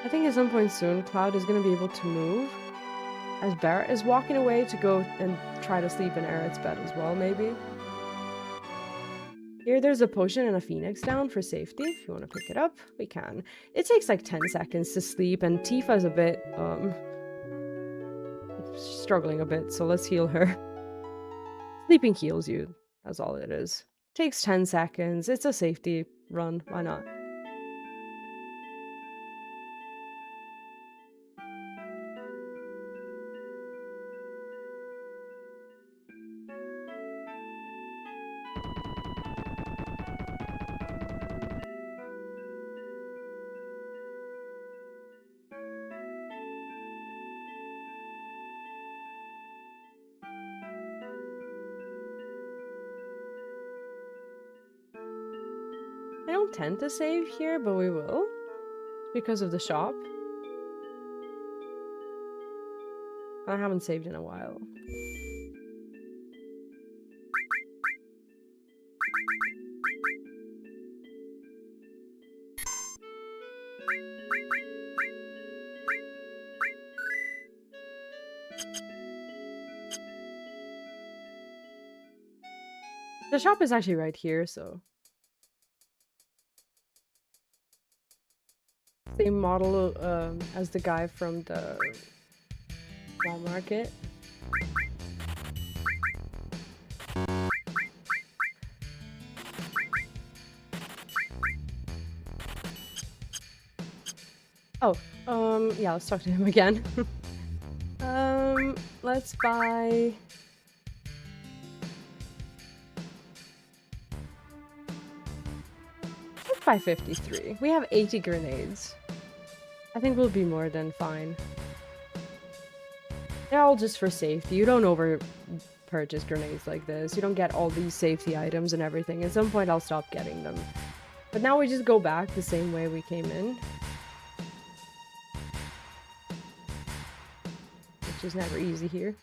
I think at some point soon, Cloud is gonna be able to move. As Barrett is walking away to go and try to sleep in Aerith's bed as well, maybe. Here, there's a potion and a phoenix down for safety. If you want to pick it up, we can. It takes like 10 seconds to sleep, and Tifa's a bit, struggling a bit, so let's heal her. Sleeping heals you. That's all it is. Takes 10 seconds. It's a safety run. Why not? I don't tend to save here, but we will. Because of the shop. I haven't saved in a while. The shop is actually right here, so... Same model as the guy from the small market. Oh, yeah, let's talk to him again. Let's buy... 553. We have 80 grenades. I think we'll be more than fine. They're all just for safety. You don't over purchase grenades like this. You don't get all these safety items and everything. At some point I'll stop getting them. But now we just go back the same way we came in. Which is never easy here.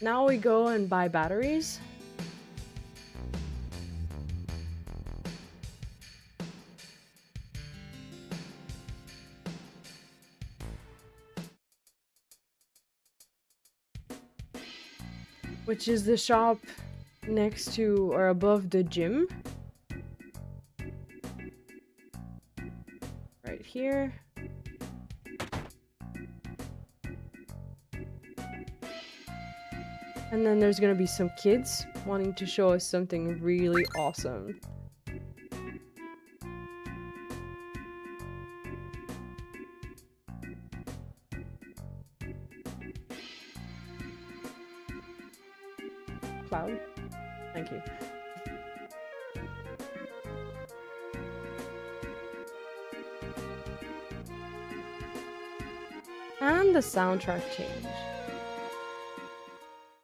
Now we go and buy batteries. Which is the shop next to or above the gym. Right here. And then there's gonna be some kids wanting to show us something really awesome. Cloud? Thank you. And the soundtrack change.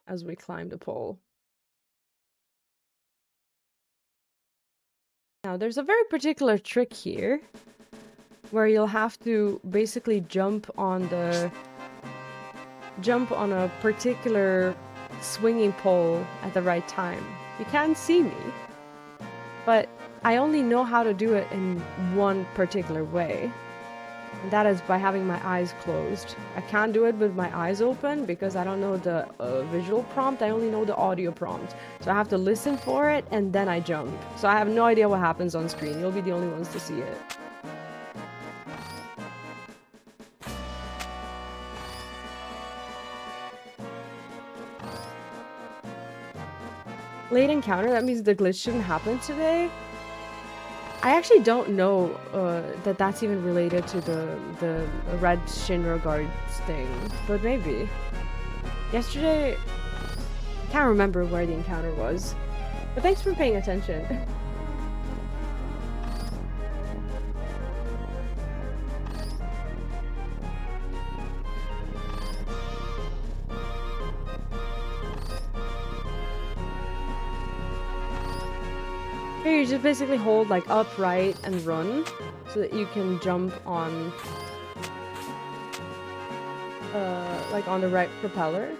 As we climb the pole. Now, there's a very particular trick here where you'll have to basically jump on a particular swinging pole at the right time. You can't see me, but I only know how to do it in one particular way. And that is by having my eyes closed. I can't do it with my eyes open because I don't know the visual prompt, I only know the audio prompt. So I have to listen for it and then I jump. So I have no idea what happens on screen. You'll be the only ones to see it. Late encounter, that means the glitch shouldn't happen today. I actually don't know that that's even related to the red Shinra guards thing, but maybe. Yesterday, I can't remember where the encounter was, but thanks for paying attention. Here you just basically hold like up, right, and run so that you can jump on like on the right propeller.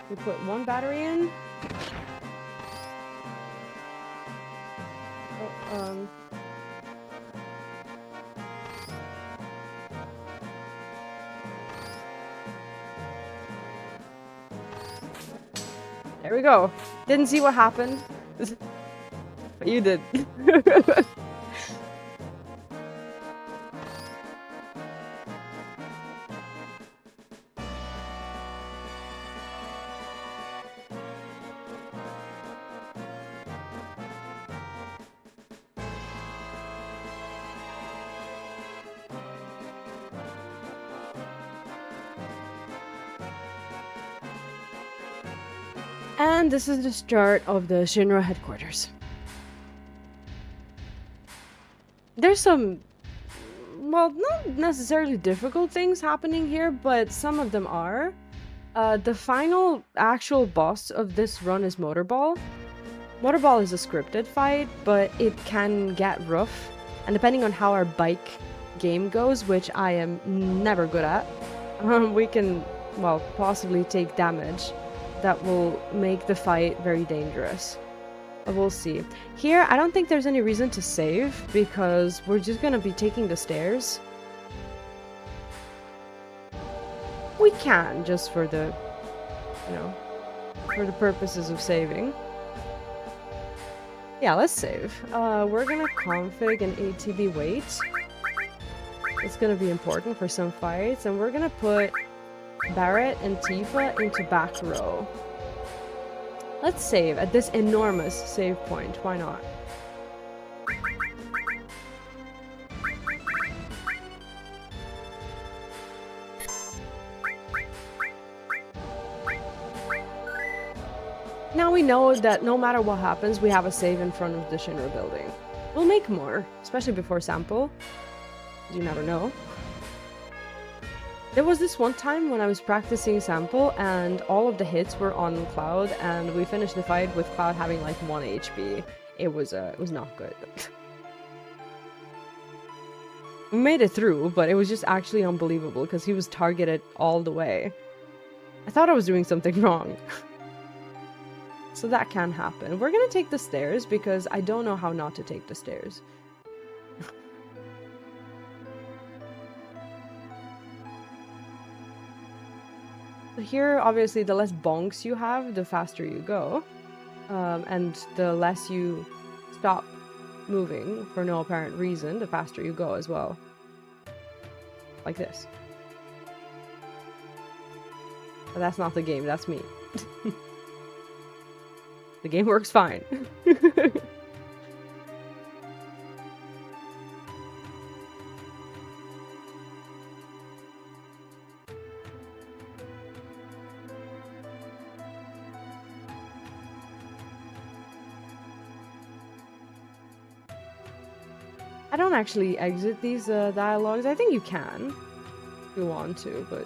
We put one battery in. Oh, there we go. Didn't see what happened. But you did. And this is the start of the Shinra headquarters. There's some, well, not necessarily difficult things happening here, but some of them are. The final actual boss of this run is Motorball. Motorball is a scripted fight, but it can get rough, and depending on how our bike game goes, which I am never good at, we can, well, possibly take damage that will make the fight very dangerous. But we'll see. Here, I don't think there's any reason to save, because we're just gonna be taking the stairs. We can, just for the, you know, for the purposes of saving. Yeah, let's save. We're gonna config an ATB weight. It's gonna be important for some fights, and we're gonna put Barrett and Tifa into back row. Let's save at this enormous save point. Why not? Now we know that no matter what happens, we have a save in front of the Shinra building. We'll make more, especially before sample. You never know. There was this one time when I was practicing sample and all of the hits were on Cloud, and we finished the fight with Cloud having like 1 HP. It was not good. We made it through, but it was just actually unbelievable because he was targeted all the way. I thought I was doing something wrong. So that can happen. We're gonna take the stairs because I don't know how not to take the stairs. Here, obviously, the less bonks you have, the faster you go. And the less you stop moving for no apparent reason, the faster you go as well. Like this. But that's not the game, that's me. The game works fine. I don't actually exit these dialogues. I think you can if you want to, but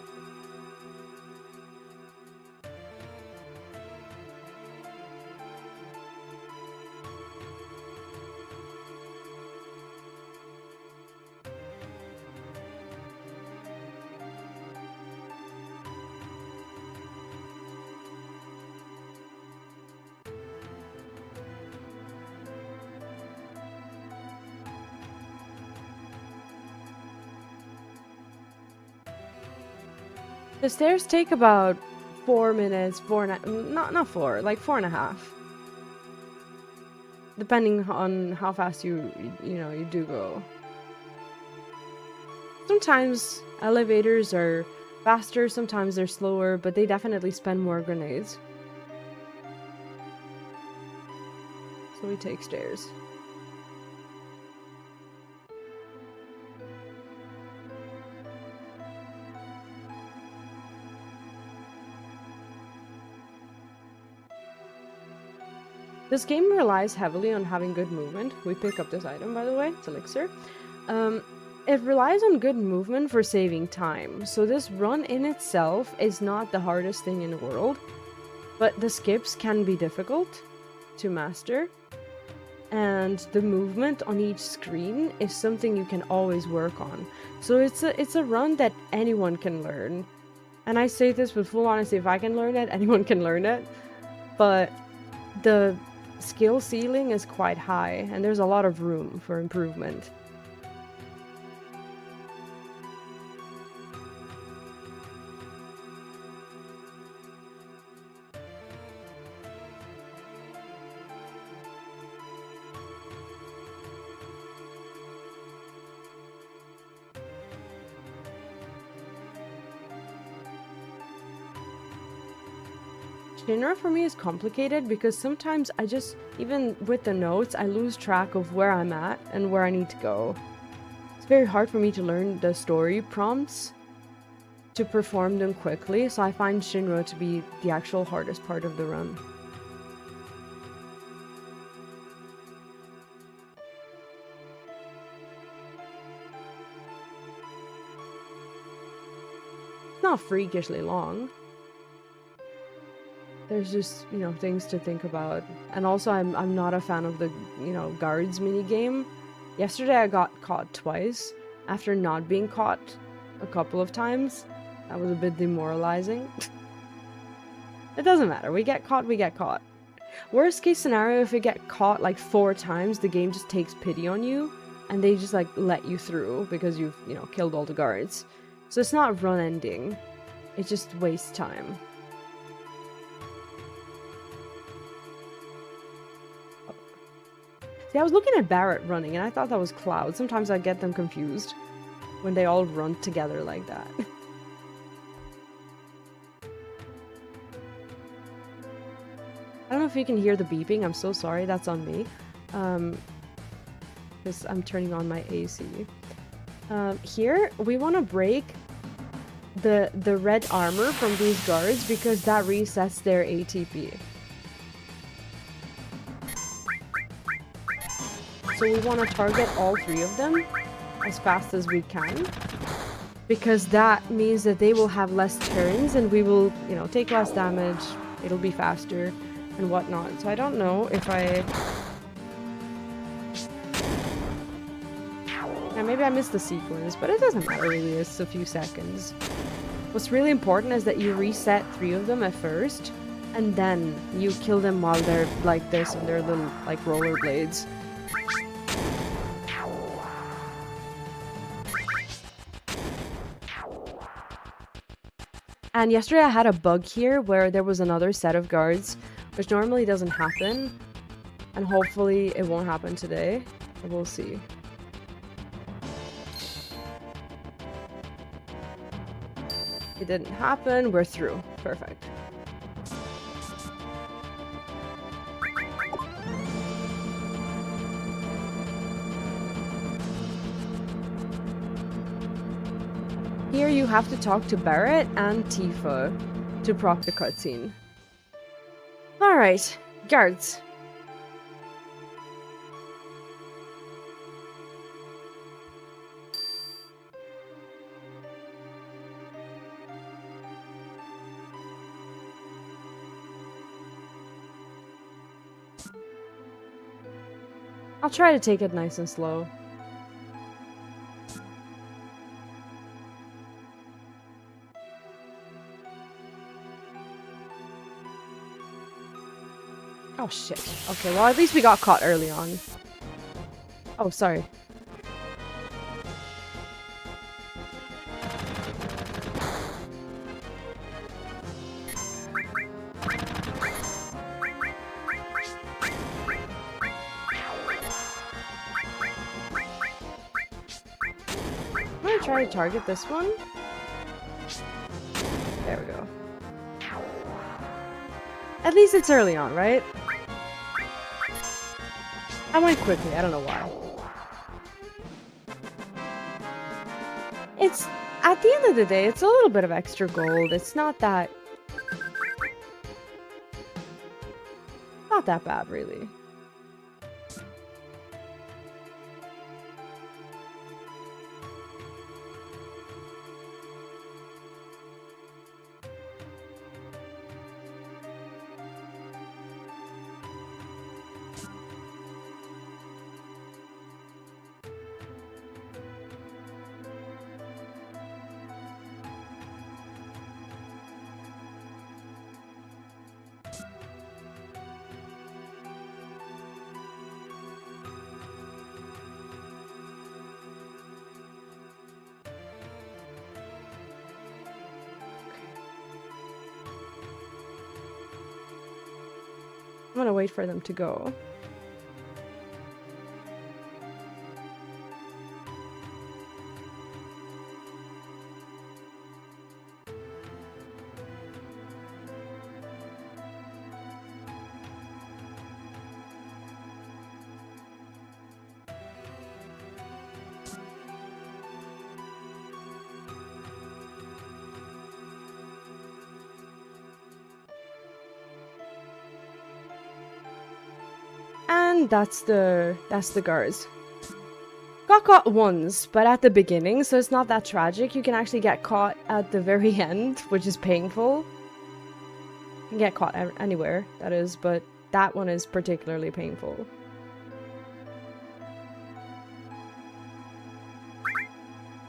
the stairs take about 4 minutes, not 4, like 4.5. Depending on how fast you do go. Sometimes elevators are faster, sometimes they're slower, but they definitely spend more grenades. So we take stairs. This game relies heavily on having good movement. We pick up this item, by the way. It's elixir. It relies on good movement for saving time. So this run in itself is not the hardest thing in the world. But the skips can be difficult to master. And the movement on each screen is something you can always work on. So it's a run that anyone can learn. And I say this with full honesty, if I can learn it, anyone can learn it. But the skill ceiling is quite high, and there's a lot of room for improvement. Shinra for me is complicated because sometimes I just, even with the notes, I lose track of where I'm at and where I need to go. It's very hard for me to learn the story prompts to perform them quickly, so I find Shinra to be the actual hardest part of the run. not freakishly long. There's just, you know, things to think about. And also I'm not a fan of the, you know, guards minigame. Yesterday I got caught twice after not being caught a couple of times. That was a bit demoralizing. It doesn't matter. We get caught, we get caught. Worst case scenario, if you get caught like 4 times, the game just takes pity on you and they just like let you through because you've, you know, killed all the guards. So it's not run ending. It just wastes time. See, I was looking at Barrett running and I thought that was Cloud. Sometimes I get them confused when they all run together like that. I don't know if you can hear the beeping. I'm so sorry. That's on me. Because I'm turning on my AC. Here, we want to break the red armor from these guards because that resets their ATP. So we want to target all 3 of them as fast as we can. Because that means that they will have less turns and we will, you know, take less damage. It'll be faster and whatnot. So I don't know if yeah, maybe I missed the sequence, but it doesn't matter really, it's a few seconds. What's really important is that you reset 3 of them at first, and then you kill them while they're like this on their little like rollerblades. And yesterday I had a bug here where there was another set of guards, which normally doesn't happen. And hopefully it won't happen today. We'll see. It didn't happen. We're through. Perfect. Here you have to talk to Barrett and Tifa to proc the cutscene. Alright, guards. I'll try to take it nice and slow. Oh shit. Okay, well at least we got caught early on. Oh, sorry. I'm gonna try to target this one. There we go. At least it's early on, right? I went quickly, I don't know why. It's, at the end of the day, it's a little bit of extra gold. It's not that bad, really. I'm gonna wait for them to go. And that's the guards. got caught once, but at the beginning, so it's not that tragic. You can actually get caught at the very end, which is painful. You can get caught anywhere, that is, but that one is particularly painful.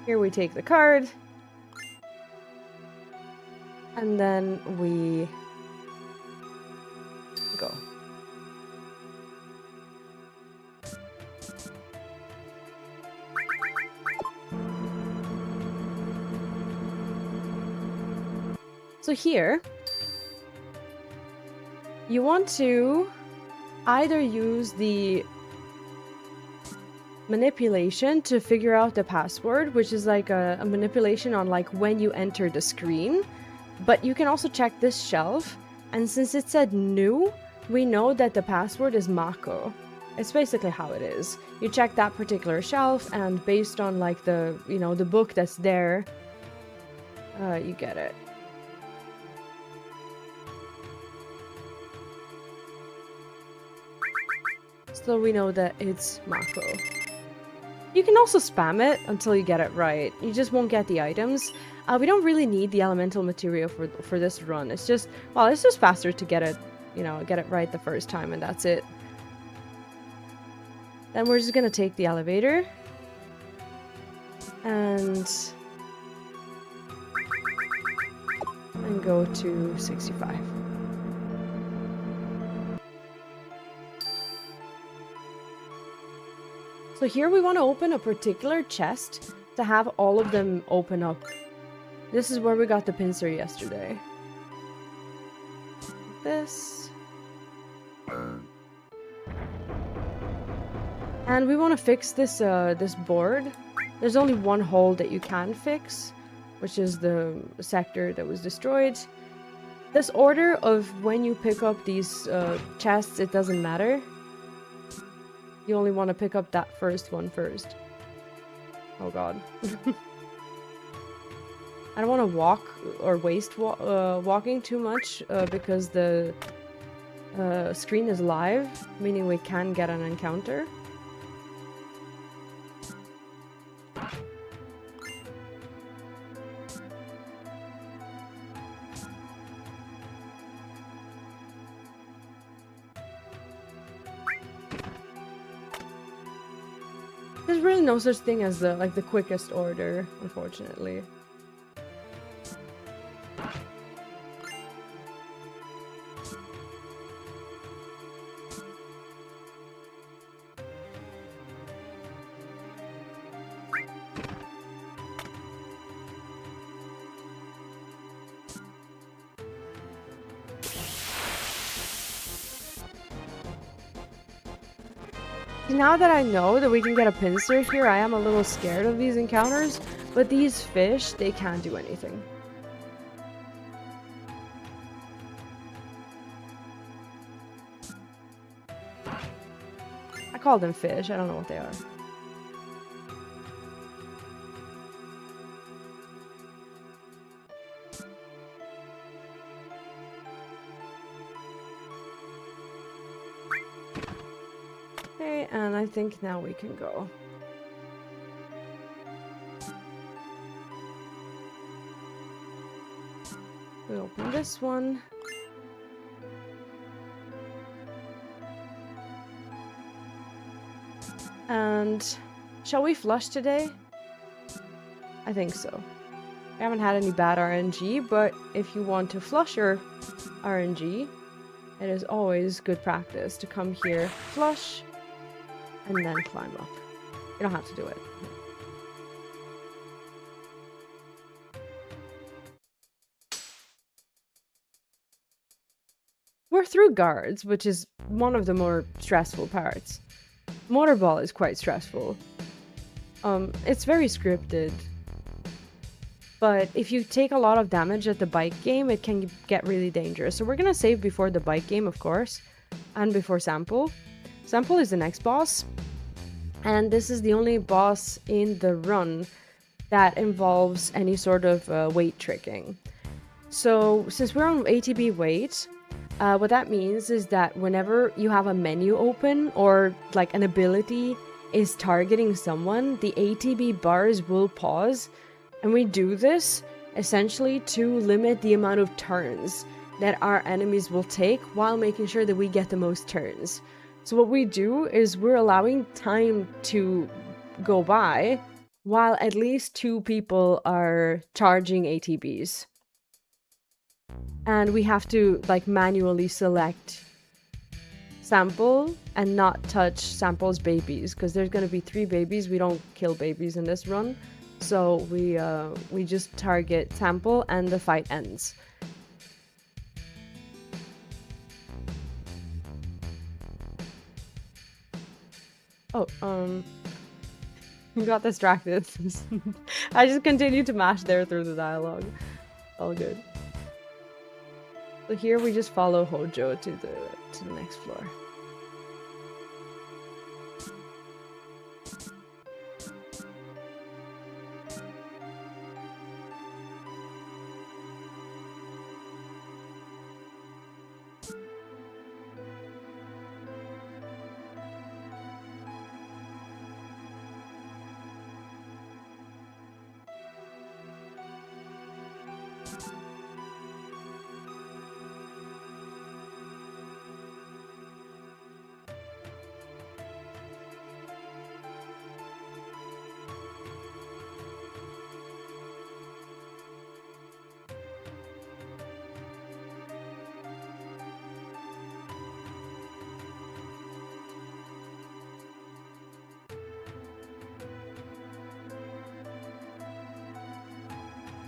Here we take the card. And then we go. So here, you want to either use the manipulation to figure out the password, which is like a manipulation on like when you enter the screen, but you can also check this shelf, and since it said new, we know that the password is Mako. It's basically how it is. You check that particular shelf, and based on like the, you know, the book that's there, you get it. So we know that it's Mako. You can also spam it until you get it right. You just won't get the items. We don't really need the elemental material for this run. It's just, well, it's just faster to get it, you know, get it right the first time, and that's it. Then we're just gonna take the elevator. And go to 65. So here we want to open a particular chest to have all of them open up. This is where we got the pincer yesterday. This. And we want to fix this this board. There's only one hole that you can fix, which is the sector that was destroyed. This order of when you pick up these chests, it doesn't matter. You only want to pick up that first one first. Oh god. I don't want to walk or waste walking too much because the screen is live, meaning we can get an encounter. There's really no such thing as the quickest order, unfortunately. Now that I know that we can get a pincer here, I am a little scared of these encounters, but these fish, they can't do anything. I call them fish, I don't know what they are. Okay, and I think now we can go. We open this one. And shall we flush today? I think so. I haven't had any bad RNG, but if you want to flush your RNG, it is always good practice to come here, flush, and then climb up. You don't have to do it. We're through guards, which is one of the more stressful parts. Motorball is quite stressful. It's very scripted. But if you take a lot of damage at the bike game, it can get really dangerous. So we're gonna save before the bike game, of course, and before Sample. Sample is the next boss, and this is the only boss in the run that involves any sort of weight tricking. So since we're on ATB weight, what that means is that whenever you have a menu open or like an ability is targeting someone, the ATB bars will pause, and we do this essentially to limit the amount of turns that our enemies will take while making sure that we get the most turns. So what we do is we're allowing time to go by while at least 2 people are charging ATBs. And we have to like manually select Sample and not touch Sample's babies, because there's going to be 3 babies. We don't kill babies in this run, so we just target Sample and the fight ends. Oh, got distracted. I just continued to mash there through the dialogue. All good. So here we just follow Hojo to the next floor.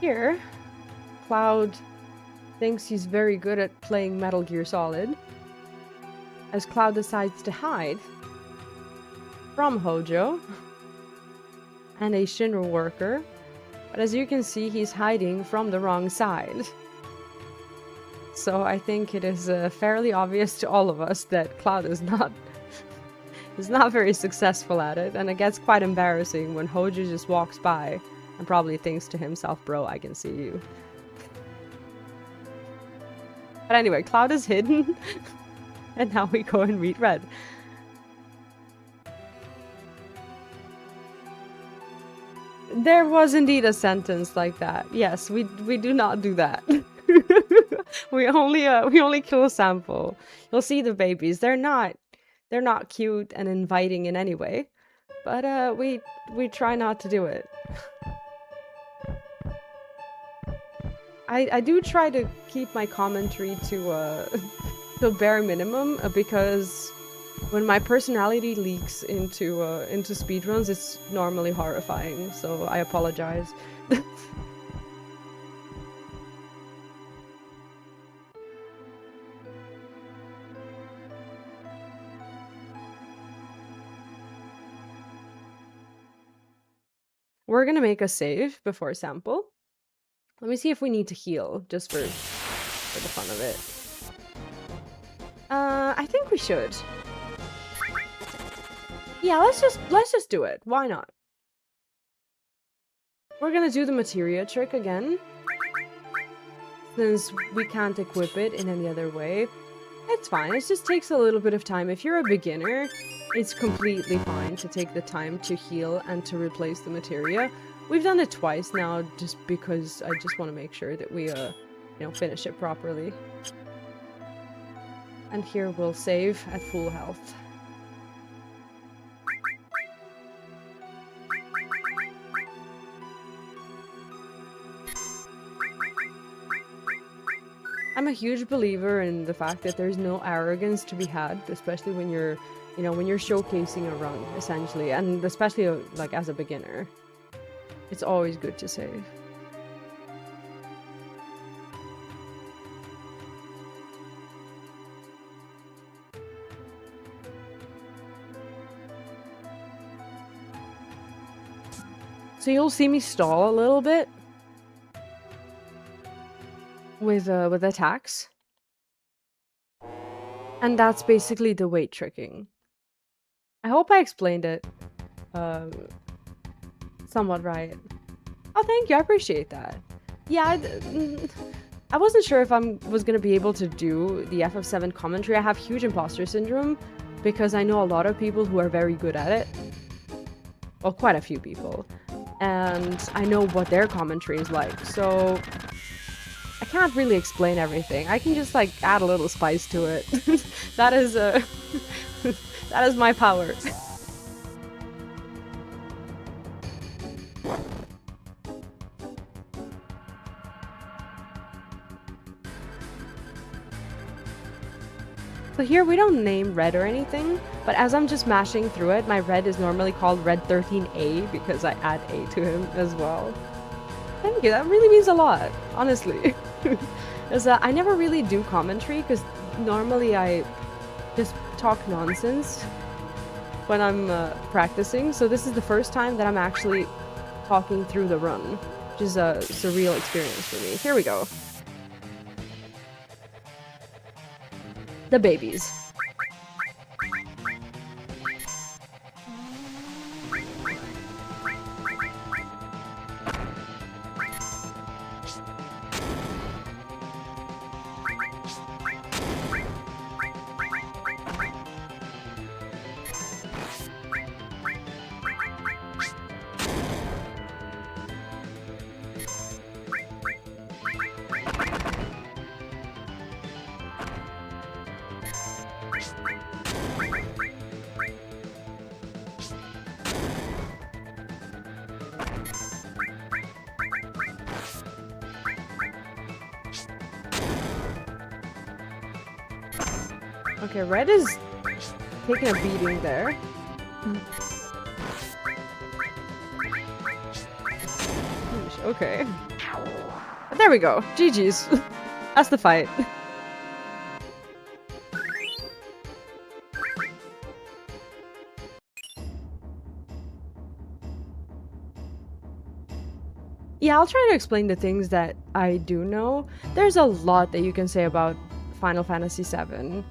Here, Cloud thinks he's very good at playing Metal Gear Solid, as Cloud decides to hide from Hojo and a Shinra worker, but as you can see, he's hiding from the wrong side. So I think it is fairly obvious to all of us that Cloud is not very successful at it, and it gets quite embarrassing when Hojo just walks by and probably thinks to himself, bro, I can see you. But anyway, Cloud is hidden, and now we go and read Red. There was indeed a sentence like that. Yes, we do not do that. we only kill a Sample. You'll see the babies. They're not cute and inviting in any way, but we try not to do it. I do try to keep my commentary to a bare minimum, because when my personality leaks into speedruns, it's normally horrifying, so I apologize. We're gonna make a save before Sample. Let me see if we need to heal, just for the fun of it. I think we should. Yeah, let's just do it. Why not? We're gonna do the materia trick again, since we can't equip it in any other way. It's fine. It just takes a little bit of time. If you're a beginner, it's completely fine to take the time to heal and to replace the materia. We've done it twice now, just because I just want to make sure that we, finish it properly. And here we'll save at full health. I'm a huge believer in the fact that there's no arrogance to be had, especially when you're, when you're showcasing a run, essentially, and especially like as a beginner. It's always good to save. So you'll see me stall a little bit with attacks. And that's basically the weight tricking. I hope I explained it somewhat right. Oh, thank you. I appreciate that. Yeah, I wasn't sure if I was going to be able to do the FF7 commentary. I have huge imposter syndrome because I know a lot of people who are very good at it. well, quite a few people, and I know what their commentary is like, so I can't really explain everything. I can just like add a little spice to it. That is that is my power. So here we don't name red or anything, but as I'm just mashing through it, my red is normally called red 13A because I add A to him as well. Thank you, that really means a lot, honestly. Is I never really do commentary because normally I just talk nonsense when I'm practicing, so this is the first time that I'm actually talking through the run, which is a surreal experience for me. Here we go. The babies. Okay, red is taking a beating there. Okay. There we go. GG's. That's the fight. Yeah, I'll try to explain the things that I do know. There's a lot that you can say about Final Fantasy VII.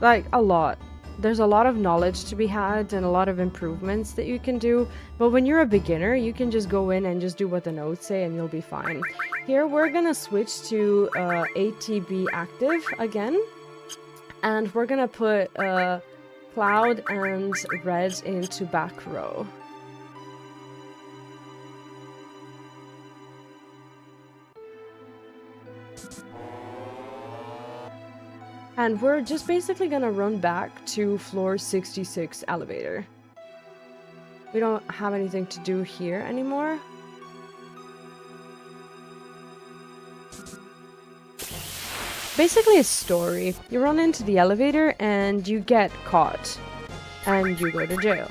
Like, a lot. There's a lot of knowledge to be had and a lot of improvements that you can do, but when you're a beginner, you can just go in and just do what the notes say and you'll be fine. Here, we're gonna switch to ATB active again, and we're gonna put Cloud and Red into back row. And we're just basically gonna run back to floor 66 elevator. We don't have anything to do here anymore. Basically a story. You run into the elevator and you get caught. And you go to jail.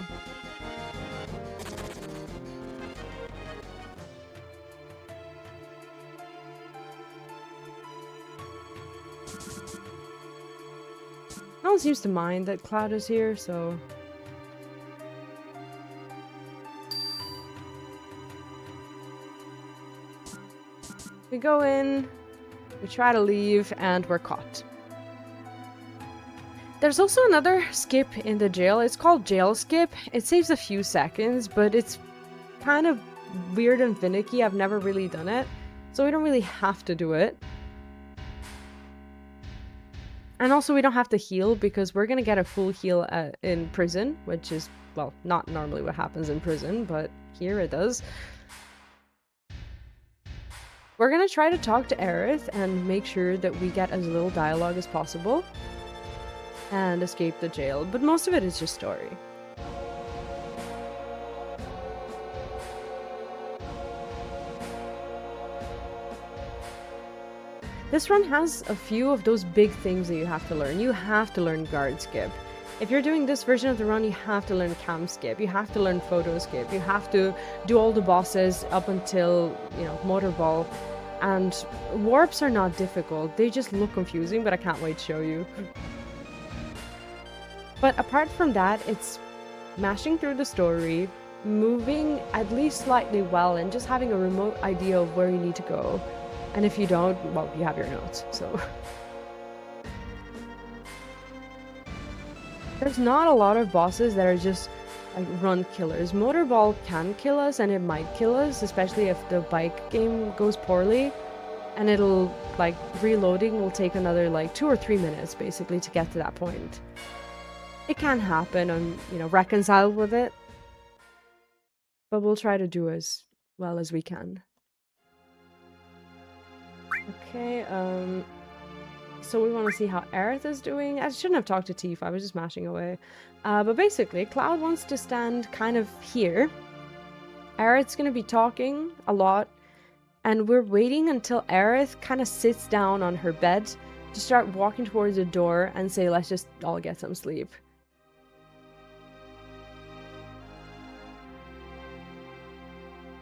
No one seems to mind that Cloud is here, so... We go in, we try to leave, and we're caught. There's also another skip in the jail. It's called Jail Skip. It saves a few seconds, but it's kind of weird and finicky. I've never really done it, so we don't really have to do it. And also we don't have to heal because we're gonna get a full heal in prison, which is, well, not normally what happens in prison, but here it does. We're gonna try to talk to Aerith and make sure that we get as little dialogue as possible and escape the jail, but most of it is just story. This run has a few of those big things that you have to learn. You have to learn guard skip. If you're doing this version of the run, you have to learn cam skip. You have to learn photo skip. You have to do all the bosses up until, you know, motor ball. And warps are not difficult. They just look confusing, but I can't wait to show you. But apart from that, it's mashing through the story, moving at least slightly well, and just having a remote idea of where you need to go. And if you don't, well, you have your notes, so... There's not a lot of bosses that are just, like, run killers. Motorball can kill us, and it might kill us, especially if the bike game goes poorly. And it'll, like, reloading will take another, like, 2 or 3 minutes, basically, to get to that point. it can happen and, you know, reconcile with it. But we'll try to do as well as we can. Okay, so we want to see how Aerith is doing. I shouldn't have talked to Tifa, I was just mashing away. But basically, Cloud wants to stand kind of here. Aerith's gonna be talking a lot, and we're waiting until Aerith kind of sits down on her bed to start walking towards the door and say, let's just all get some sleep.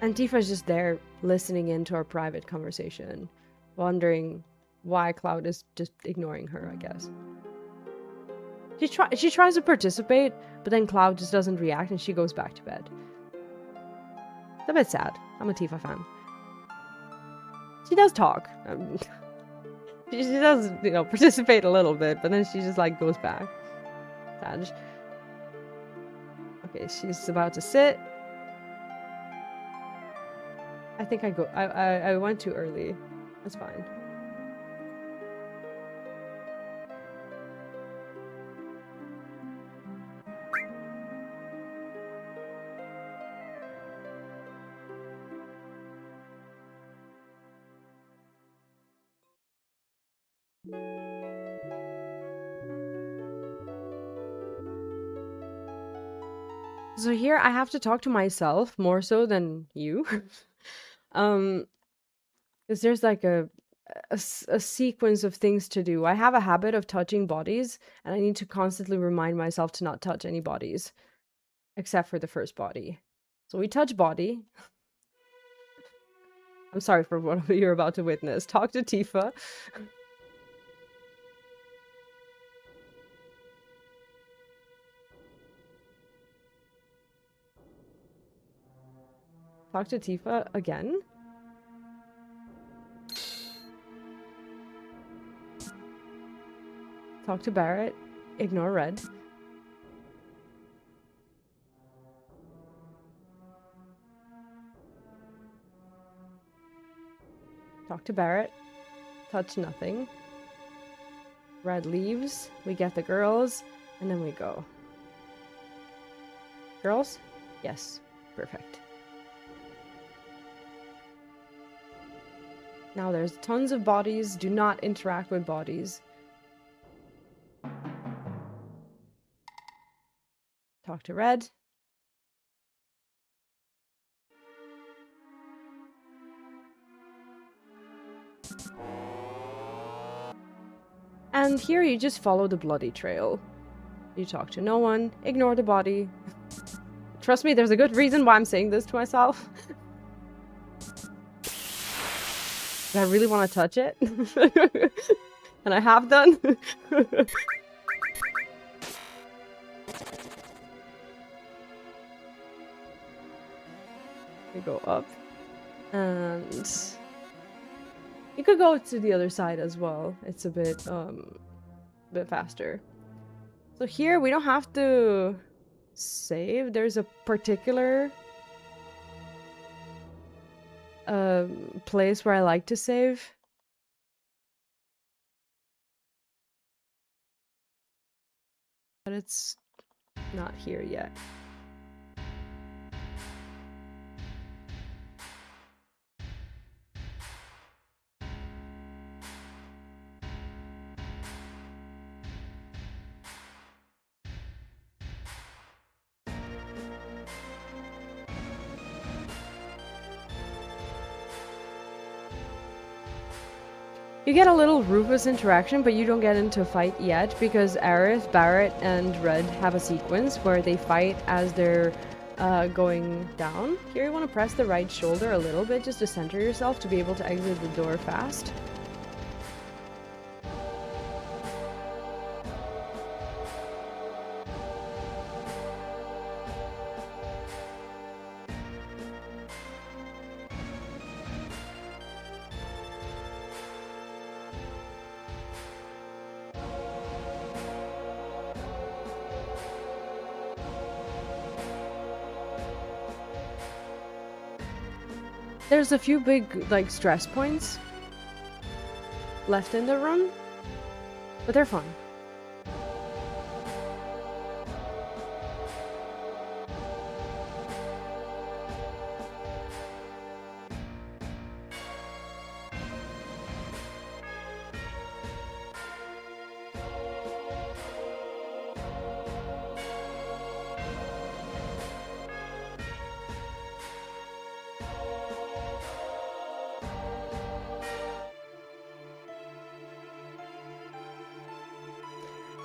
And Tifa's just there listening into our private conversation, wondering why Cloud is just ignoring her, I guess. She tries to participate, but then Cloud just doesn't react and she goes back to bed. It's a bit sad. I'm a Tifa fan. She does talk. She does, you know, participate a little bit, but then she just, like, goes back. Sad. Okay, she's about to sit. I think I went too early. That's fine. So here I have to talk to myself more so than you. Because there's like a sequence of things to do. I have a habit of touching bodies, and I need to constantly remind myself to not touch any bodies, except for the first body. So we touch body. I'm sorry for what you're about to witness. Talk to Tifa. Talk to Tifa again. Talk to Barrett. Ignore Red. Talk to Barrett. Touch nothing. Red leaves. We get the girls. And then we go. Girls? Yes. Perfect. Now there's tons of bodies. Do not interact with bodies. Talk to Red. And here you just follow the bloody trail. You talk to no one, ignore the body. Trust me, there's a good reason why I'm saying this to myself. I really want to touch it. And I have done. We go up. And you could go to the other side as well. It's a bit faster. So here we don't have to save. There's a particular place where I like to save. But it's not here yet. You get a little Rufus interaction, but you don't get into a fight yet because Aerith, Barrett, and Red have a sequence where they fight as they're going down. Here you want to press the right shoulder a little bit just to center yourself to be able to exit the door fast. There's a few big, like, stress points left in the run, but they're fun.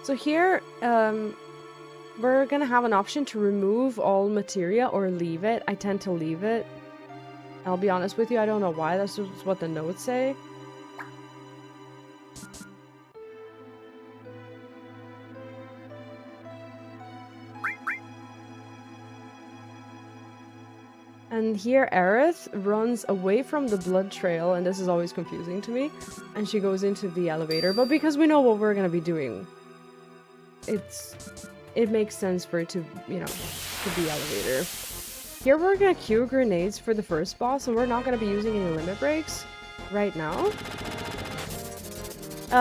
So here, we're gonna have an option to remove all materia or leave it. I tend to leave it. I'll be honest with you, I don't know why, that's just what the notes say. And here Aerith runs away from the blood trail, and this is always confusing to me, and she goes into the elevator. But because we know what we're gonna be doing, it makes sense for it to, you know, to be elevator. Here we're gonna queue grenades for the first boss, and we're not gonna be using any limit breaks right now.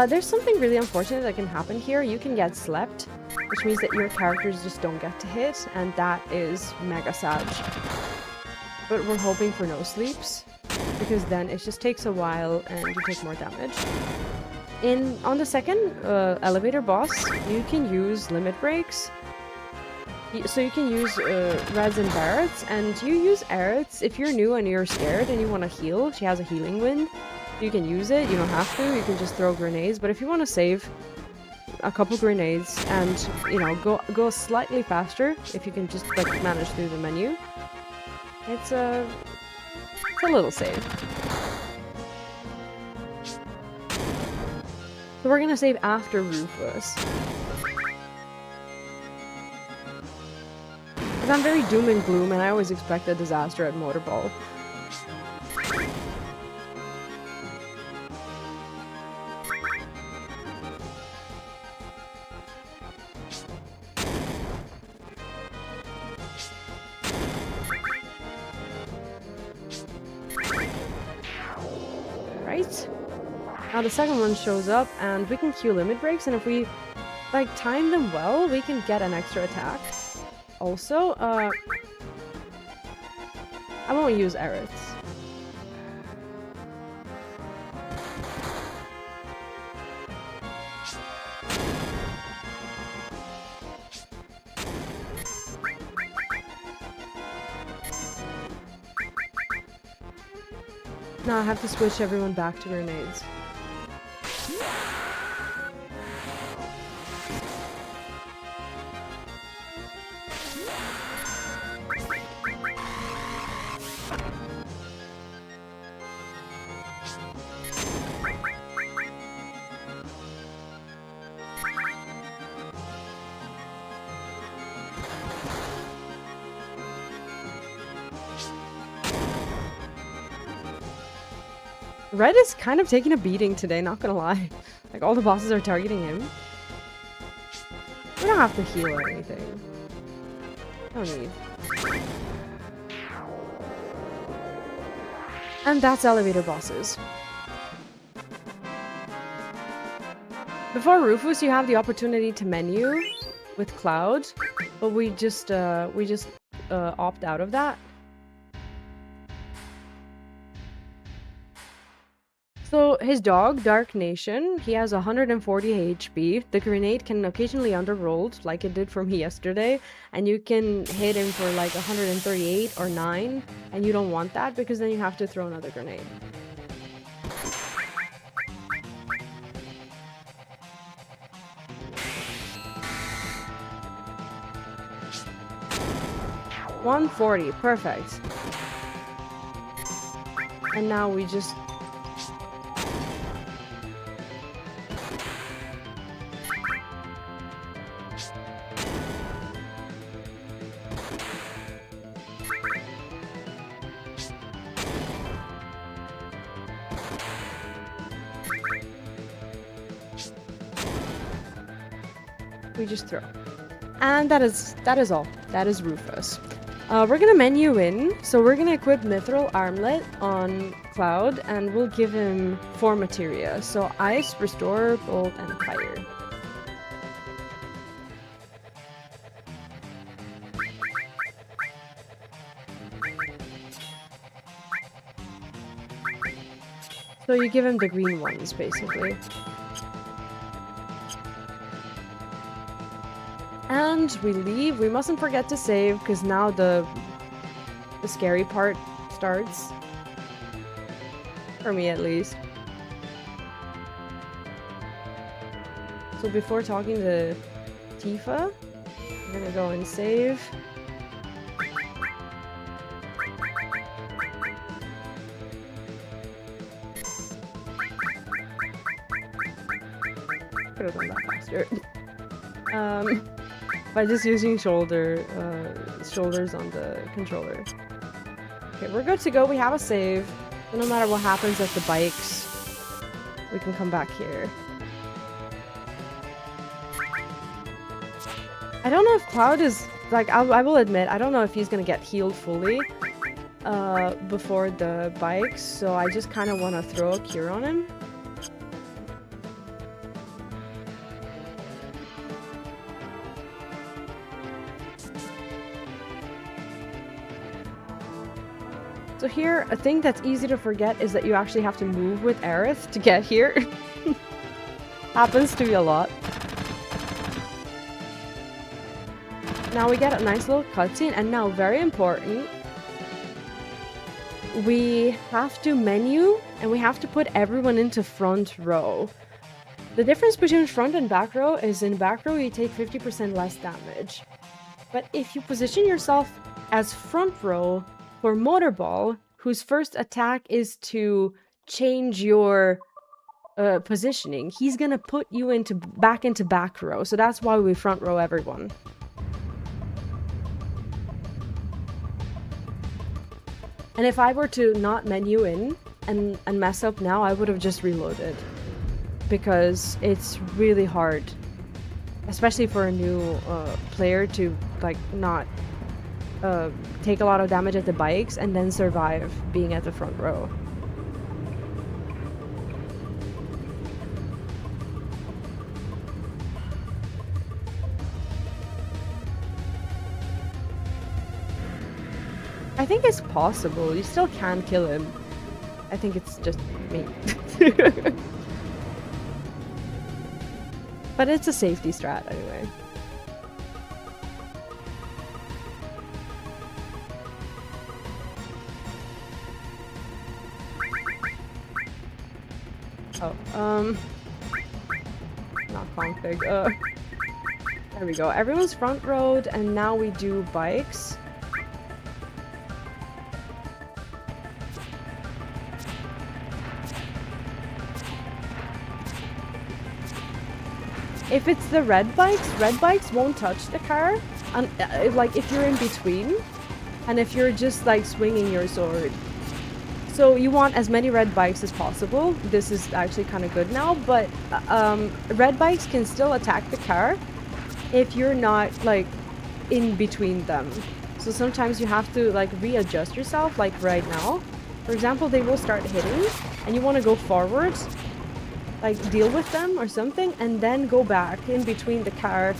There's something really unfortunate that can happen here. You can get slept, which means that your characters just don't get to hit, and that is mega sad. But we're hoping for no sleeps, because then it just takes a while and you take more damage. On the second elevator boss, you can use limit breaks. So you can use Reds and Barretts, and you use Aerith's if you're new and you're scared and you want to heal. She has a healing wind. You can use it, you don't have to, you can just throw grenades. But if you want to save a couple grenades and, you know, go slightly faster, if you can just like manage through the menu, it's a little save. So we're gonna save after Rufus. Because I'm very doom and gloom and I always expect a disaster at Motorball. Right? Now the second one shows up and we can queue limit breaks, and if we like time them well, we can get an extra attack. Also, I won't use Aerith's. Now I have to switch everyone back to grenades. Red is kind of taking a beating today, not gonna lie. Like, all the bosses are targeting him. We don't have to heal or anything. No need. And that's elevator bosses. Before Rufus, you have the opportunity to menu with Cloud, but we just opt out of that. So his dog, Dark Nation, he has 140 HP. The grenade can occasionally underroll, like it did for me yesterday, and you can hit him for like 138 or 9, and you don't want that because then you have to throw another grenade. $140, perfect. And now we just... we just throw. And that is all. That is Rufus. We're gonna menu in, so we're gonna equip Mithril Armlet on Cloud, and we'll give him 4 materia. So Ice, Restore, Bolt, and Fire. So you give him the green ones, basically. And we leave. We mustn't forget to save, because now the scary part starts. For me, at least. So So before talking to Tifa, I'm gonna go and save. Could have done that faster. By just using shoulders on the controller. Okay, we're good to go. We have a save. So no matter what happens at the bikes, we can come back here. I don't know if Cloud is... Like, I will admit, I don't know if he's gonna get healed fully before the bikes, so I just kind of want to throw a cure on him. So here, a thing that's easy to forget is that you actually have to move with Aerith to get here. Happens to me a lot. Now we get a nice little cutscene, and now, very important, we have to menu, and we have to put everyone into front row. The difference between front and back row is in back row you take 50% less damage. But if you position yourself as front row for Motorball, whose first attack is to change your positioning, he's gonna put you back into back row. So that's why we front row everyone. And if I were to not menu in and mess up now, I would have just reloaded. Because it's really hard. Especially for a new player to, like, not take a lot of damage at the bikes and then survive being at the front row. I think it's possible. You still can kill him. I think it's just me. But it's a safety strat anyway. Oh, not config. There we go. Everyone's front road, and now we do bikes. If it's the red bikes won't touch the car, and like if you're in between, and if you're just like swinging your sword. So you want as many red bikes as possible. This is actually kind of good now, but red bikes can still attack the car if you're not like in between them. So sometimes you have to like readjust yourself, like right now. For example, they will start hitting, and you want to go forwards, like deal with them or something, and then go back in between the car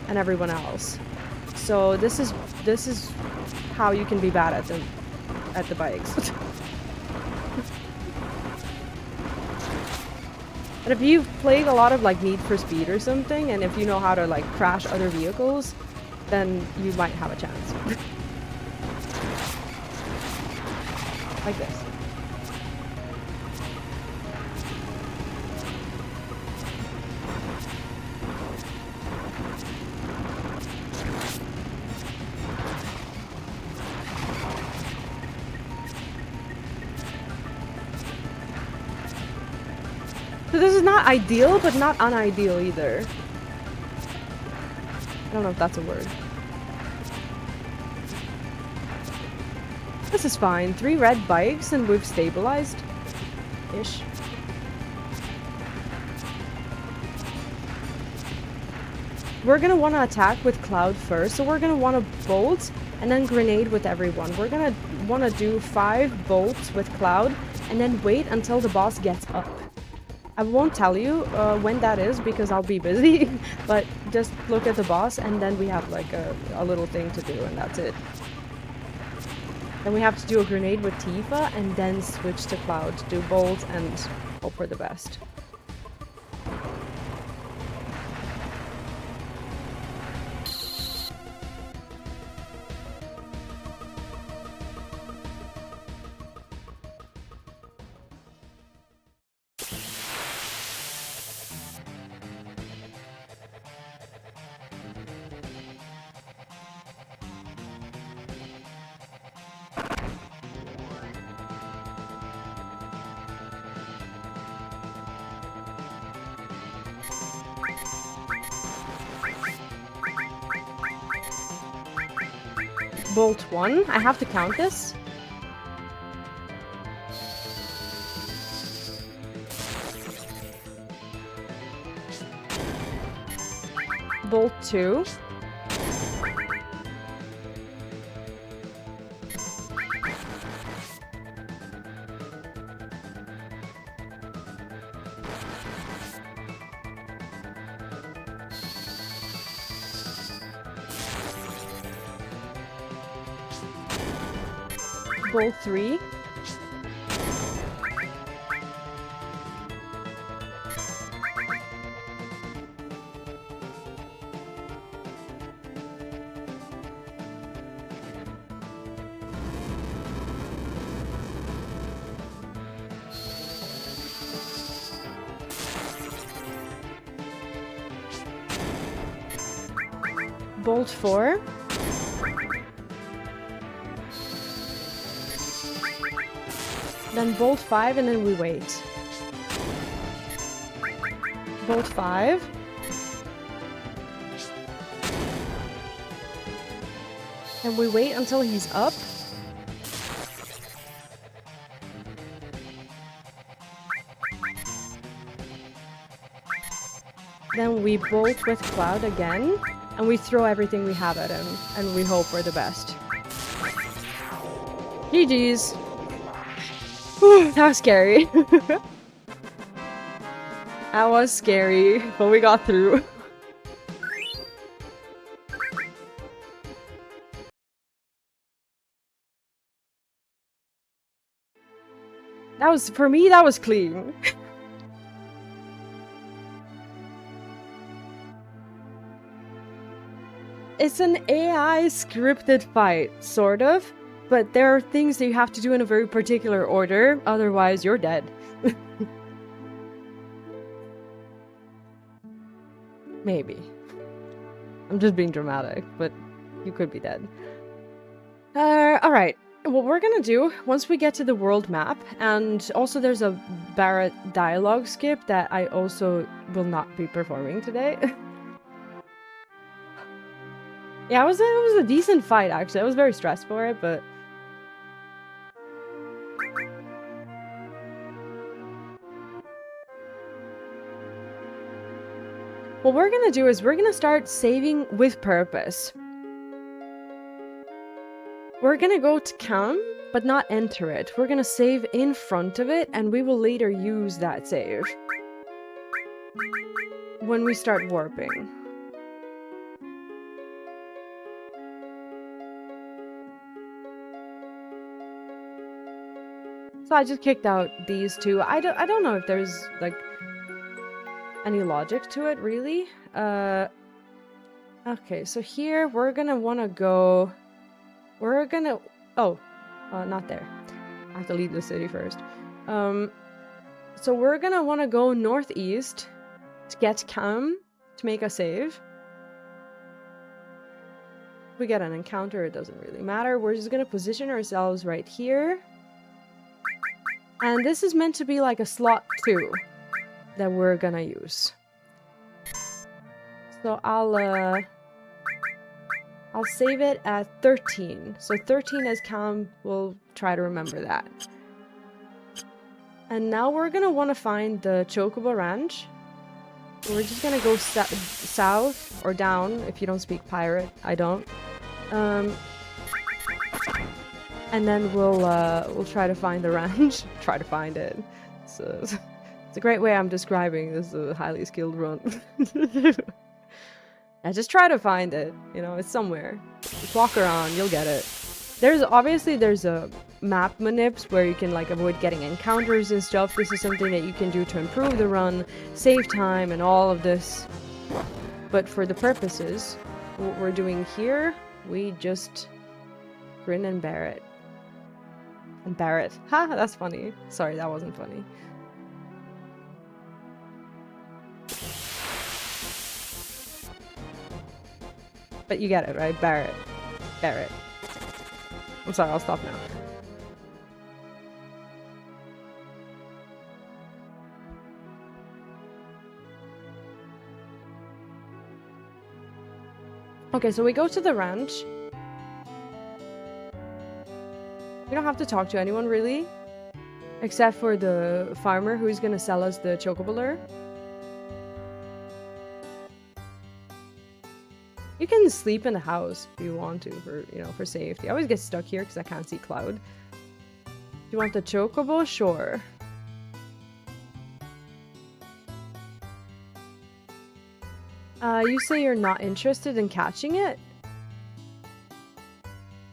and everyone else. So this is how you can be bad at the bikes. And if you've played a lot of like Need for Speed or something, and if you know how to like crash other vehicles, then you might have a chance. Like this. So this is not ideal, but not unideal either. I don't know if that's a word. This is fine. 3 red bikes and we've stabilized. Ish. We're gonna want to attack with Cloud first, so we're gonna want to bolt and then grenade with everyone. We're gonna want to do 5 bolts with Cloud and then wait until the boss gets up. I won't tell you when that is because I'll be busy, but just look at the boss and then we have like a little thing to do and that's it. Then we have to do a grenade with Tifa and then switch to Cloud to do bolt and hope for the best. Bolt 1. I have to count this. Bolt 2. Bolt 3. Bolt 4. Then bolt 5 and then we wait. Bolt 5. And we wait until he's up. Then we bolt with Cloud again. And we throw everything we have at him. And we hope for the best. GG's. Whew, that was scary. That was scary, but we got through. That was, for me, that was clean. It's an AI scripted fight, sort of. But there are things that you have to do in a very particular order, otherwise you're dead. Maybe. I'm just being dramatic, but you could be dead. Alright. What we're gonna do, once we get to the world map, and also there's a Barrett dialogue skip that I also will not be performing today. Yeah, it was a decent fight, actually. I was very stressed for it, but... What we're gonna do is we're gonna start saving with purpose. We're gonna go to Cam, but not enter it. We're gonna save in front of it, and we will later use that save. When we start warping. So I just kicked out these two. I don't know if there's, like, any logic to it, really. Okay, so here we're gonna wanna go... We're gonna... Oh, not there. I have to leave the city first. So we're gonna wanna go northeast to get Cam to make a save. If we get an encounter, it doesn't really matter. We're just gonna position ourselves right here. And this is meant to be like a slot 2 that we're gonna use. So I'll save it at 13. So 13 as Cam, we'll try to remember that. And now we're gonna want to find the Chocobo Ranch. We're just gonna go south or down if you don't speak pirate. I don't. And then we'll try to find the ranch. Try to find it. So it's a great way I'm describing this highly skilled run. Yeah, just try to find it. You know, it's somewhere. Just walk around, you'll get it. There's a map manips where you can like avoid getting encounters and stuff. This is something that you can do to improve the run, save time, and all of this. But for the purposes, what we're doing here, we just grin and bear it. And Barrett. Ha, that's funny. Sorry, that wasn't funny. But you get it, right? Barrett. Barrett. I'm sorry, I'll stop now. Okay, so we go to the ranch. have to talk to anyone really, except for the farmer who's gonna sell us the chocobo lure. You can sleep in the house if you want to, for safety. I always get stuck here because I can't see Cloud. Do you want the chocobo? Sure. You say you're not interested in catching it?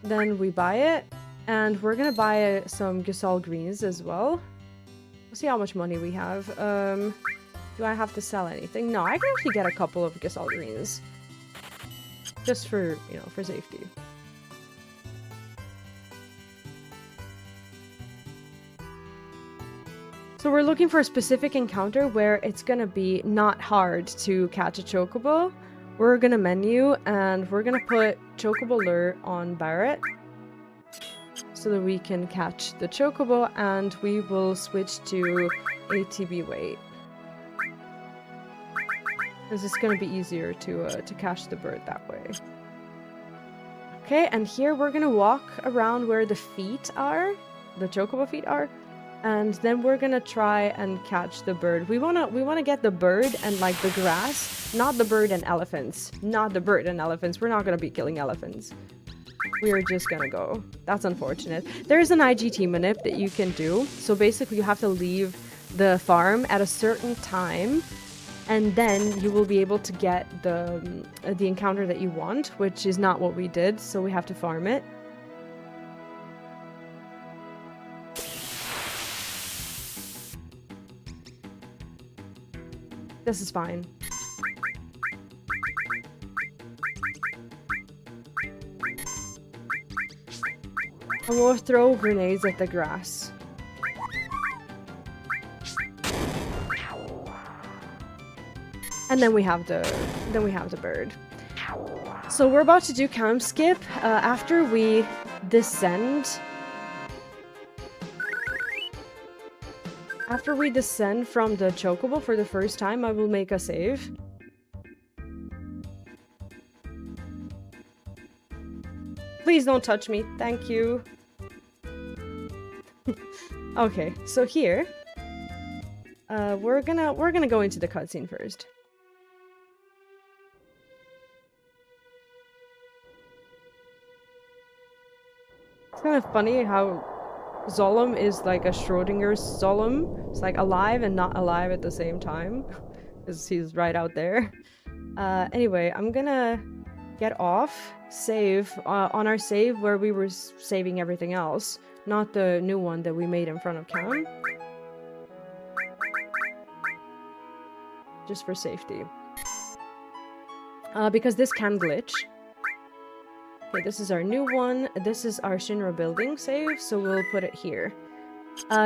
Then we buy it. And we're gonna buy some Gasol greens as well. We'll see how much money we have. Do I have to sell anything? No, I can actually get a couple of Gasol greens. Just for, for safety. So we're looking for a specific encounter where it's gonna be not hard to catch a chocobo. We're gonna menu and we're gonna put chocobo lure on Barrett so that we can catch the chocobo, and we will switch to ATB weight. Because it's gonna be easier to catch the bird that way. Okay, and here we're gonna walk around where the feet are, the chocobo feet are, and then we're gonna try and catch the bird. We wanna get the bird and like the grass, not the bird and elephants. Not the bird and elephants. We're not gonna be killing elephants. We're just gonna go. That's unfortunate. There's an IGT manip that you can do. So basically you have to leave the farm at a certain time, and then you will be able to get the encounter that you want, which is not what we did, so we have to farm it. This is fine. And we'll throw grenades at the grass. And then we have the bird. So we're about to do camp skip. After we descend. After we descend from the chocobo for the first time, I will make a save. Please don't touch me. Thank you. Okay, so here we're gonna go into the cutscene first. It's kind of funny how Zolom is like a Schrodinger's Zolom. It's like alive and not alive at the same time, because he's right out there. Anyway, I'm gonna get off, save on our save where we were saving everything else, not the new one that we made in front of Cam. Just for safety. Because this can glitch. Okay, this is our new one. This is our Shinra building save, so we'll put it here.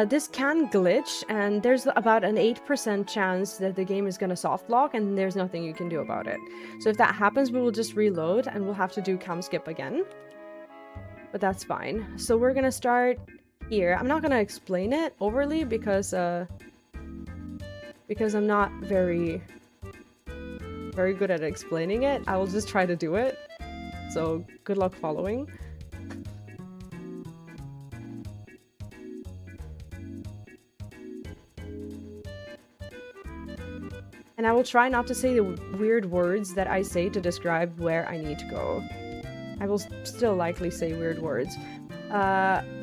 This can glitch, and there's about an 8% chance that the game is gonna soft lock, and there's nothing you can do about it. So if that happens, we will just reload, and we'll have to do cam skip again. But that's fine. So we're gonna start here. I'm not gonna explain it overly because I'm not very good at explaining it. I will just try to do it. So good luck following. And I will try not to say the weird words that I say to describe where I need to go. I will still likely say weird words.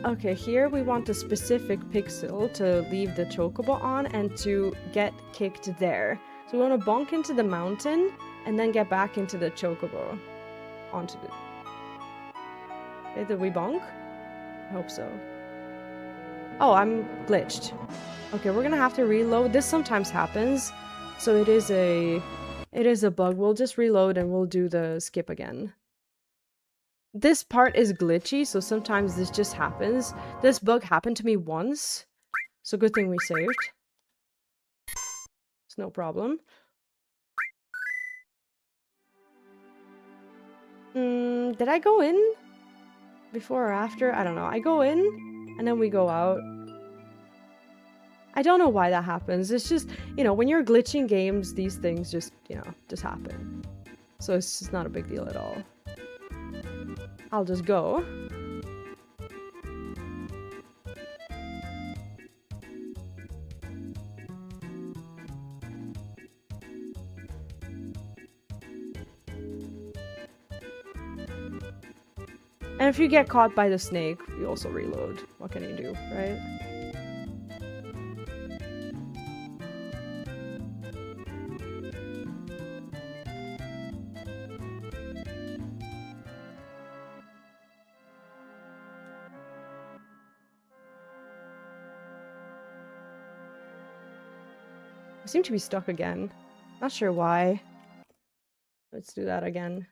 Okay, here we want a specific pixel to leave the chocobo on and to get kicked there. So we want to bonk into the mountain and then get back into the chocobo. Onto the... Okay, did we bonk? I hope so. Oh, I'm glitched. Okay, we're gonna have to reload. This sometimes happens. So it is a bug. We'll just reload and we'll do the skip again. This part is glitchy, so sometimes this just happens. This bug happened to me once, so good thing we saved. It's no problem. Did I go in before or after? I don't know. I go in and then we go out. I don't know why that happens. It's just, when you're glitching games, these things just, just happen. So it's just not a big deal at all. I'll just go. And if you get caught by the snake, you also reload. What can you do, right? I seem to be stuck again. Not sure why. Let's do that again.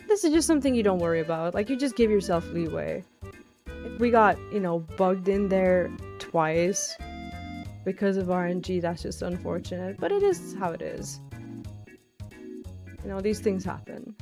This is just something you don't worry about. Like, you just give yourself leeway. If we got, you know, bugged in there twice because of RNG, that's just unfortunate. But it is how it is. You know, these things happen.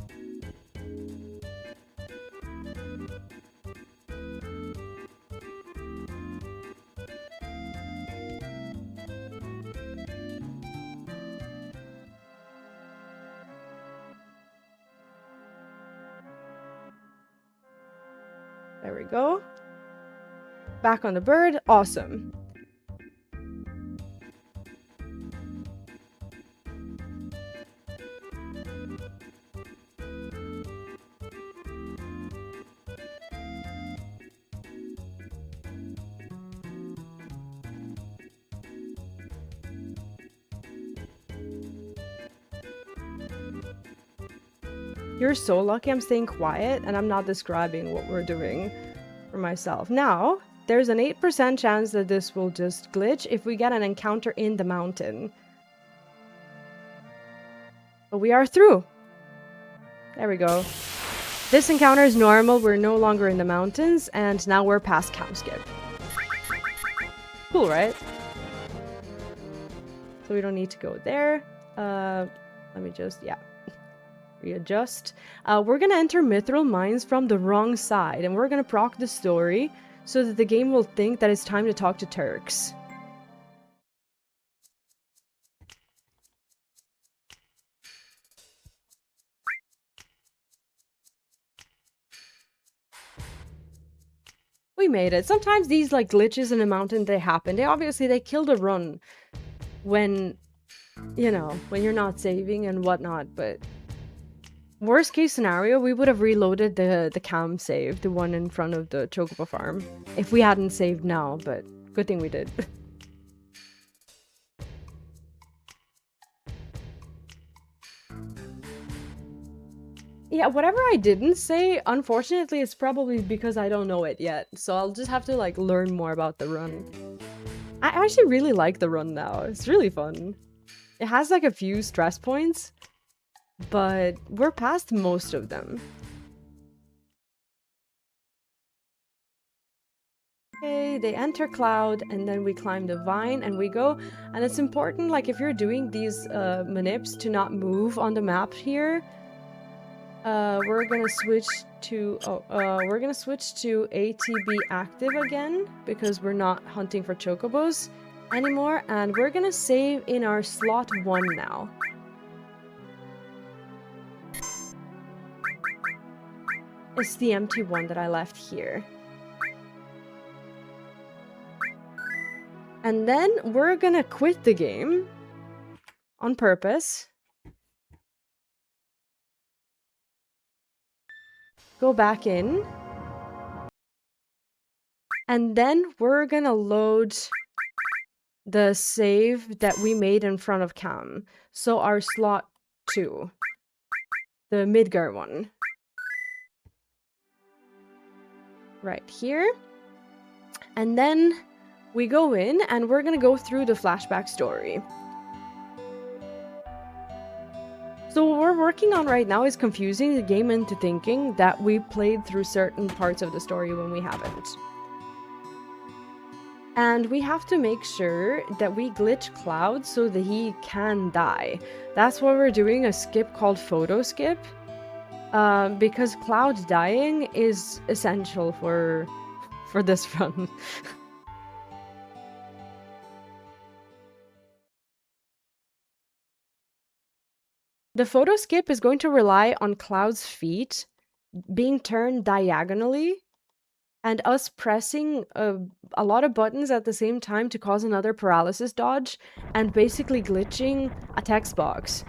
There we go. Back on the bird. Awesome. You're so lucky I'm staying quiet and I'm not describing what we're doing for myself. Now, there's an 8% chance that this will just glitch if we get an encounter in the mountain. But we are through. There we go. This encounter is normal, we're no longer in the mountains, and now we're past Camp Skip. Cool, right? So we don't need to go there. Let me just, yeah. Readjust. We're gonna enter Mithril Mines from the wrong side, and we're gonna proc the story so that the game will think that it's time to talk to Turks. We made it. Sometimes these like glitches in a mountain, they happen. They kill the run when, you know, when you're not saving and whatnot, but worst case scenario, we would have reloaded the cam save, the one in front of the Chocobo farm, if we hadn't saved now, but good thing we did. Yeah, whatever I didn't say, unfortunately, it's probably because I don't know it yet, so I'll just have to, like, learn more about the run. I actually really like the run now. It's really fun. It has, like, a few stress points, but we're past most of them. Okay, they enter Cloud, and then we climb the vine, and we go. And it's important, like, if you're doing these manips, to not move on the map here. We're gonna switch to ATB active again, because we're not hunting for chocobos anymore, and we're gonna save in our slot 1 now. It's the empty one that I left here. And then we're gonna quit the game on purpose. Go back in. And then we're gonna load the save that we made in front of Cam. So our slot 2. The Midgar one. Right here. And then we go in and we're gonna go through the flashback story. So what we're working on right now is confusing the game into thinking that we played through certain parts of the story when we haven't. And we have to make sure that we glitch Cloud so that he can die. That's why we're doing a skip called Photo Skip. Because Cloud dying is essential for this run. The photo skip is going to rely on Cloud's feet being turned diagonally and us pressing a lot of buttons at the same time to cause another paralysis dodge and basically glitching a text box.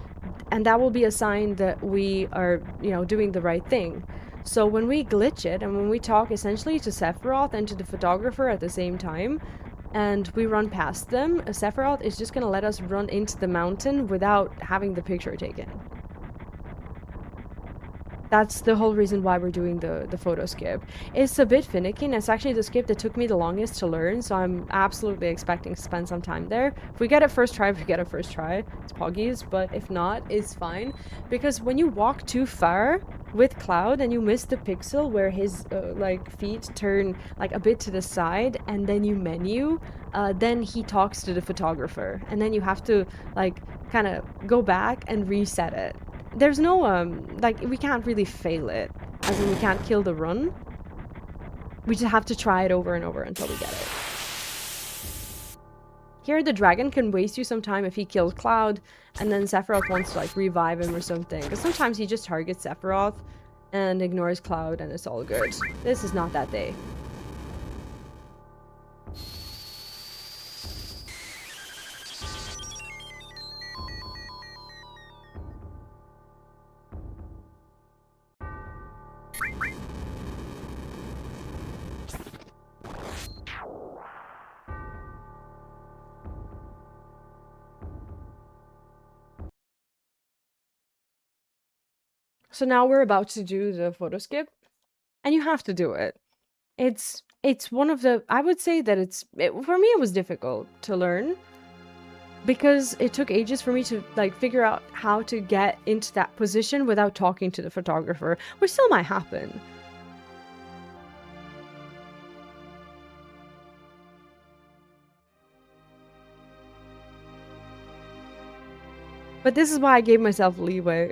And that will be a sign that we are, doing the right thing. So when we glitch it and when we talk essentially to Sephiroth and to the photographer at the same time, and we run past them, Sephiroth is just gonna let us run into the mountain without having the picture taken. That's the whole reason why we're doing the photo skip. It's a bit finicky, and it's actually the skip that took me the longest to learn, so I'm absolutely expecting to spend some time there. If we get it first try, we get it first try. It's Poggies, but if not, it's fine. Because when you walk too far with Cloud and you miss the pixel where his feet turn like a bit to the side and then you menu, then he talks to the photographer, and then you have to like kind of go back and reset it. There's no, we can't really fail it. As in, we can't kill the run. We just have to try it over and over until we get it. Here, the dragon can waste you some time if he kills Cloud, and then Sephiroth wants to, like, revive him or something. Because sometimes he just targets Sephiroth and ignores Cloud, and it's all good. This is not that day. So now we're about to do the photo skip, and you have to do it. It's one of the, I would say that for me it was difficult to learn because it took ages for me to like figure out how to get into that position without talking to the photographer, which still might happen. But this is why I gave myself leeway.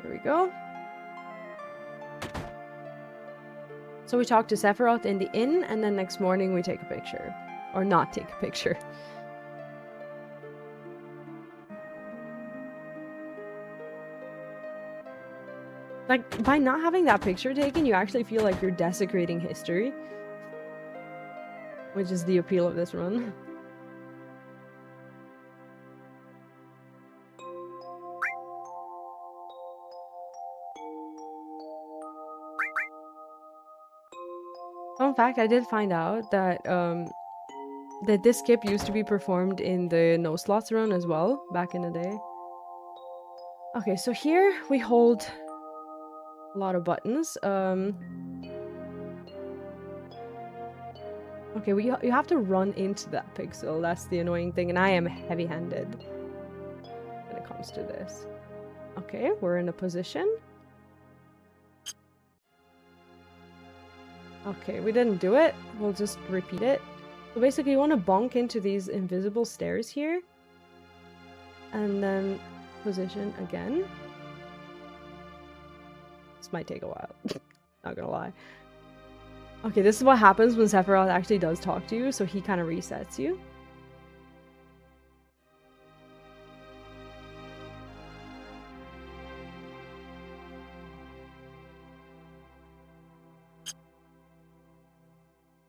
Here we go. So we talk to Sephiroth in the inn, and then next morning we take a picture. Or not take a picture. Like, by not having that picture taken, you actually feel like you're desecrating history. Which is the appeal of this run. Fun fact, I did find out that that this skip used to be performed in the no slots run as well, back in the day. Okay, so here we hold a lot of buttons. Okay, you have to run into that pixel. That's the annoying thing, and I am heavy-handed when it comes to this. Okay, we're in a position. Okay, we didn't do it. We'll just repeat it. So basically, you want to bonk into these invisible stairs here. And then position again. This might take a while. Not gonna lie. Okay, this is what happens when Sephiroth actually does talk to you, so he kind of resets you.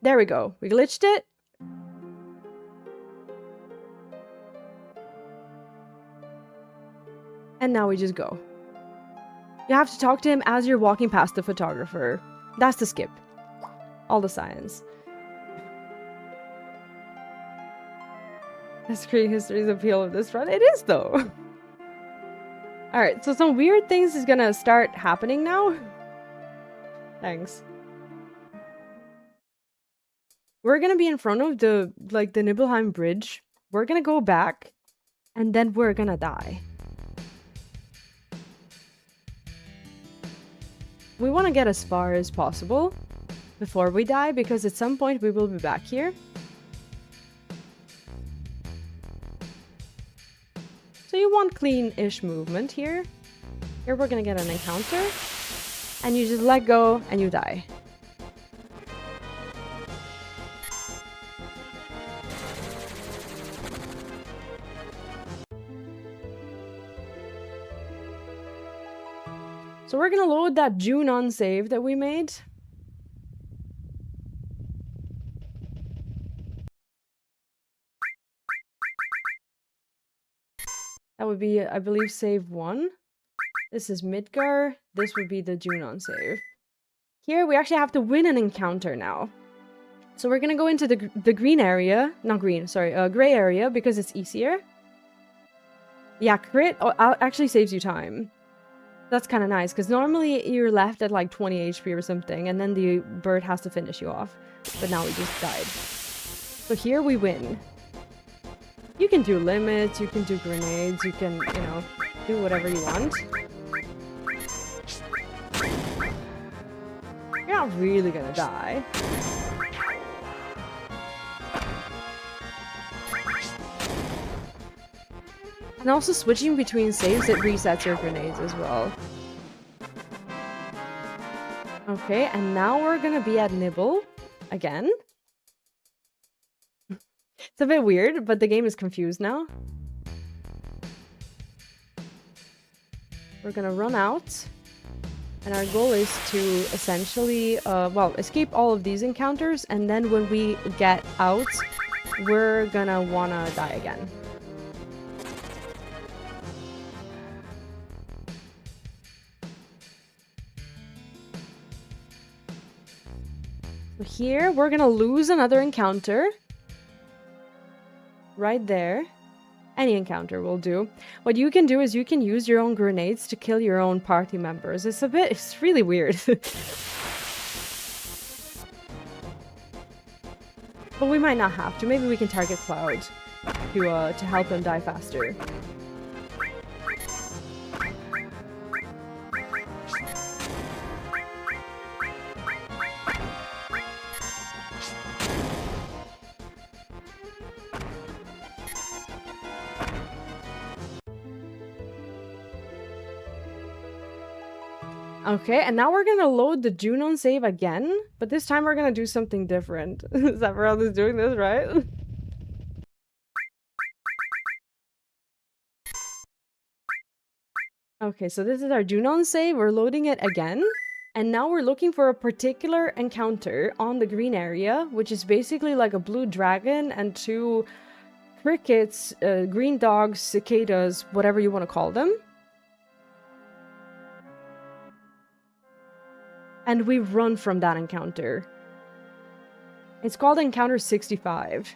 There we go. We glitched it. And now we just go. You have to talk to him as you're walking past the photographer. That's the skip. All the science. That's great history's appeal of this run. It is, though. Alright, so some weird things is gonna start happening now. Thanks. We're gonna be in front of the Nibelheim Bridge. We're gonna go back, and then we're gonna die. we want to get as far as possible before we die, because at some point we will be back here. So you want clean-ish movement here. Here we're gonna get an encounter, and you just let go and you die. So we're gonna load that Junon save that we made. That would be, I believe, save 1. This is Midgar. This would be the Junon save. Here we actually have to win an encounter now. So we're gonna go into the green area. Not green, sorry, gray area, because it's easier. Yeah, crit actually saves you time. That's kind of nice, because normally you're left at like 20 HP or something, and then the bird has to finish you off. But now we just died. So here we win. You can do limits, you can do grenades, you can, you know, do whatever you want. You're not really gonna die. And also switching between saves, it resets your grenades as well. Okay, and now we're gonna be at Nibble again. It's a bit weird, but the game is confused now. We're gonna run out. And our goal is to essentially, well, escape all of these encounters, and then when we get out, we're gonna wanna die again. So here, we're gonna lose another encounter. Right there. Any encounter will do. What you can do is you can use your own grenades to kill your own party members. It's really weird. But we might not have to. Maybe we can target Cloud to help him die faster. Okay, and now we're gonna load the Junon save again, but this time we're gonna do something different. Sephiroth is doing this, right? Okay, so this is our Junon save. We're loading it again. And now we're looking for a particular encounter on the green area, which is basically like a blue dragon and 2 crickets, green dogs, cicadas, whatever you want to call them. And we run from that encounter. It's called Encounter 65.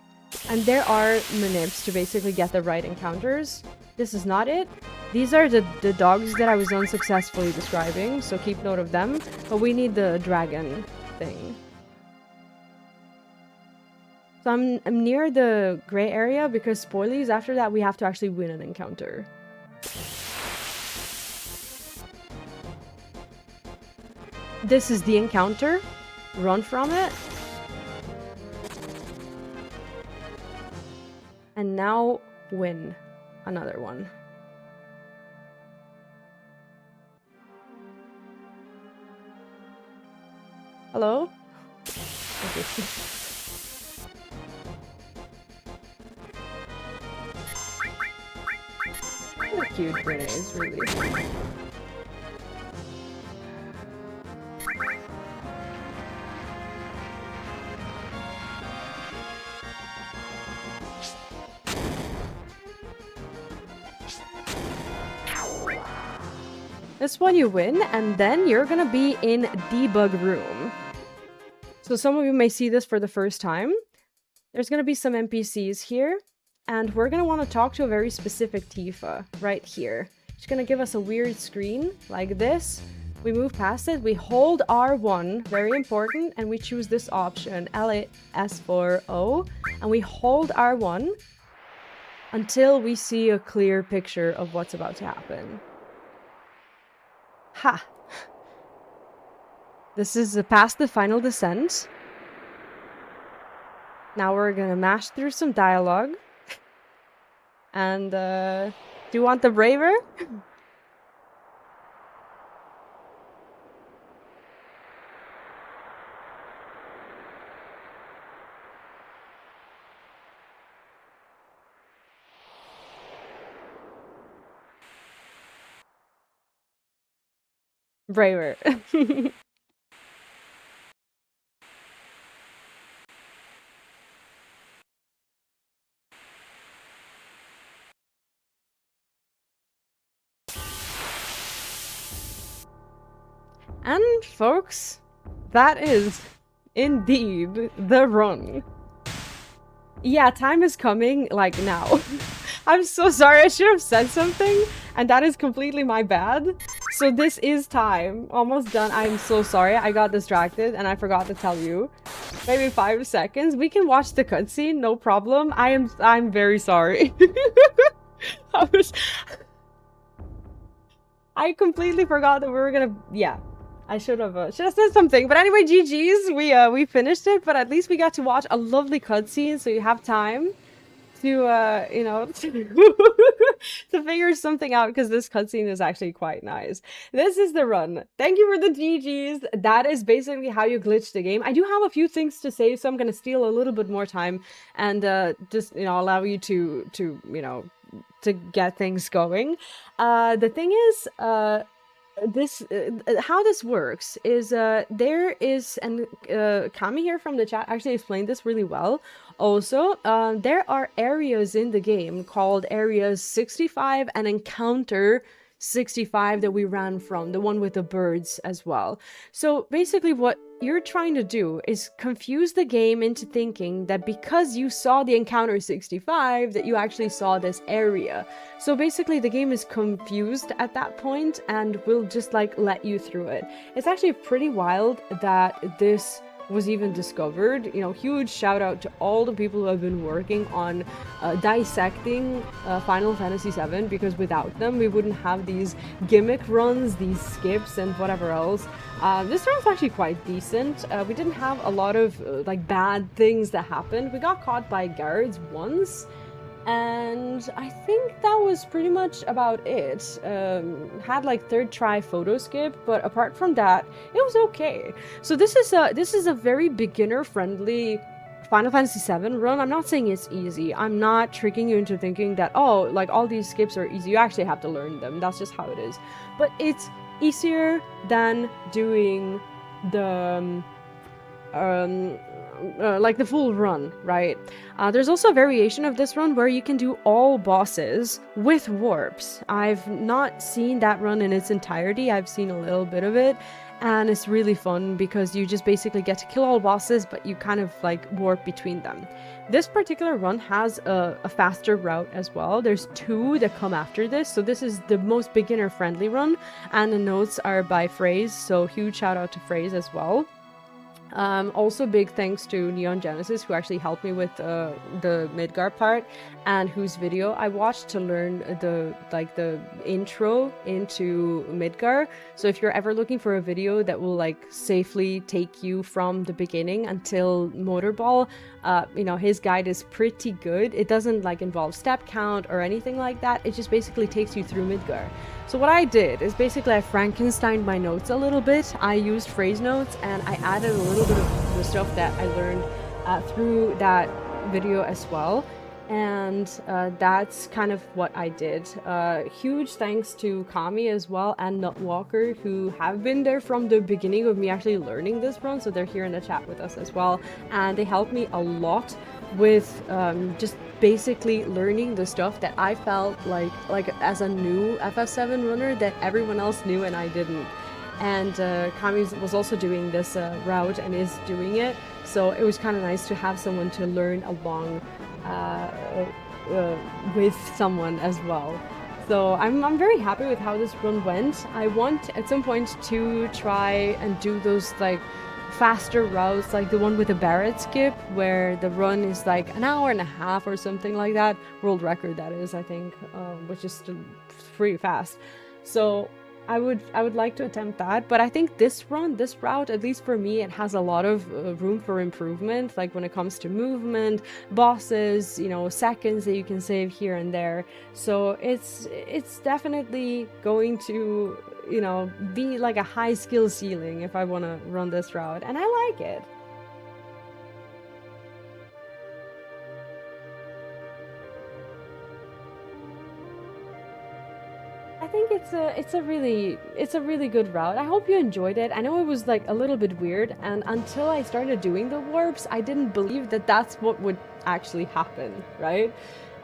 And there are manips to basically get the right encounters. This is not it. These are the dogs that I was unsuccessfully describing, so keep note of them. But we need the dragon thing. So I'm near the gray area because spoilies, after that we have to actually win an encounter. This is the encounter. Run from it. And now win another one. Hello? Okay. They're cute grenades, really. This one you win, and then you're gonna be in debug room. So some of you may see this for the first time. There's gonna be some NPCs here, and we're gonna want to talk to a very specific Tifa right here. She's gonna give us a weird screen like this. We move past it, we hold R1, very important, and we choose this option, LAS4O, and we hold R1 until we see a clear picture of what's about to happen. Ha! This is past the final descent. Now we're gonna mash through some dialogue. And, do you want the braver? Braver. And, folks, that is indeed the run. Yeah, time is coming, like, now. I'm so sorry, I should have said something, and that is completely my bad. So this is time. Almost done. I'm so sorry, I got distracted and I forgot to tell you. Maybe 5 seconds. We can watch the cutscene, no problem. I'm very sorry. I completely forgot that we were gonna, yeah. I should have said something. But anyway, GG's. We finished it, but at least we got to watch a lovely cutscene, so you have time to you know, to figure something out, because this cutscene is actually quite nice. This is the run. Thank you for the GG's. That is basically how you glitch the game. I do have a few things to say, so I'm gonna steal a little bit more time and just, you know, allow you to you know, to get things going. The thing is, this how this works is there is, and Kami here from the chat actually explained this really well. Also, there are areas in the game called areas 65 and encounter 65 that we ran from, the one with the birds as well. So basically what you're trying to do is confuse the game into thinking that because you saw the encounter 65 that you actually saw this area. So basically the game is confused at that point and will just like let you through it. It's actually pretty wild that this was even discovered. You know, huge shout out to all the people who have been working on dissecting Final Fantasy VII, because without them we wouldn't have these gimmick runs, these skips and whatever else. This run's actually quite decent. We didn't have a lot of like bad things that happened. We got caught by guards once, and I think that was pretty much about it. Had like third try photo skip, but apart from that, it was okay. So this is a very beginner friendly Final Fantasy VII run. I'm not saying it's easy. I'm not tricking you into thinking that, oh, like all these skips are easy. You actually have to learn them. That's just how it is. But it's easier than doing the like the full run, right? There's also a variation of this run where you can do all bosses with warps. I've not seen that run in its entirety. I've seen a little bit of it, and it's really fun because you just basically get to kill all bosses, but you kind of like warp between them. This particular run has a faster route as well. There's 2 that come after this, so this is the most beginner friendly run, and the notes are by Phrase, so huge shout out to Phrase as well. Also big thanks to Neon Genesis, who actually helped me with the Midgar part, and whose video I watched to learn the intro into Midgar. So if you're ever looking for a video that will like safely take you from the beginning until Motorball, you know, his guide is pretty good. It doesn't like involve step count or anything like that. It just basically takes you through Midgar. So what I did is basically I Frankensteined my notes a little bit. I used phrase notes and I added a little bit of the stuff that I learned through that video as well. And that's kind of what I did. Huge thanks to Kami as well and Nutwalker, who have been there from the beginning of me actually learning this run. So they're here in the chat with us as well. And they helped me a lot with just basically learning the stuff that I felt like as a new FF7 runner that everyone else knew and I didn't. And Kami was also doing this route and is doing it, so it was kind of nice to have someone to learn along with someone as well. So I'm very happy with how this run went. I want at some point to try and do those like faster routes, like the one with the Barrett skip, where the run is like an hour and a half or something like that. World record, that is, I think, which is still pretty fast. So I would like to attempt that, but I think this route, at least for me, it has a lot of room for improvement, like when it comes to movement, bosses, you know, seconds that you can save here and there. So it's definitely going to, you know, be like a high skill ceiling if I want to run this route, and I like it. I think it's a really good route. I hope you enjoyed it. I know it was like a little bit weird, and until I started doing the warps, I didn't believe that that's what would actually happen, right?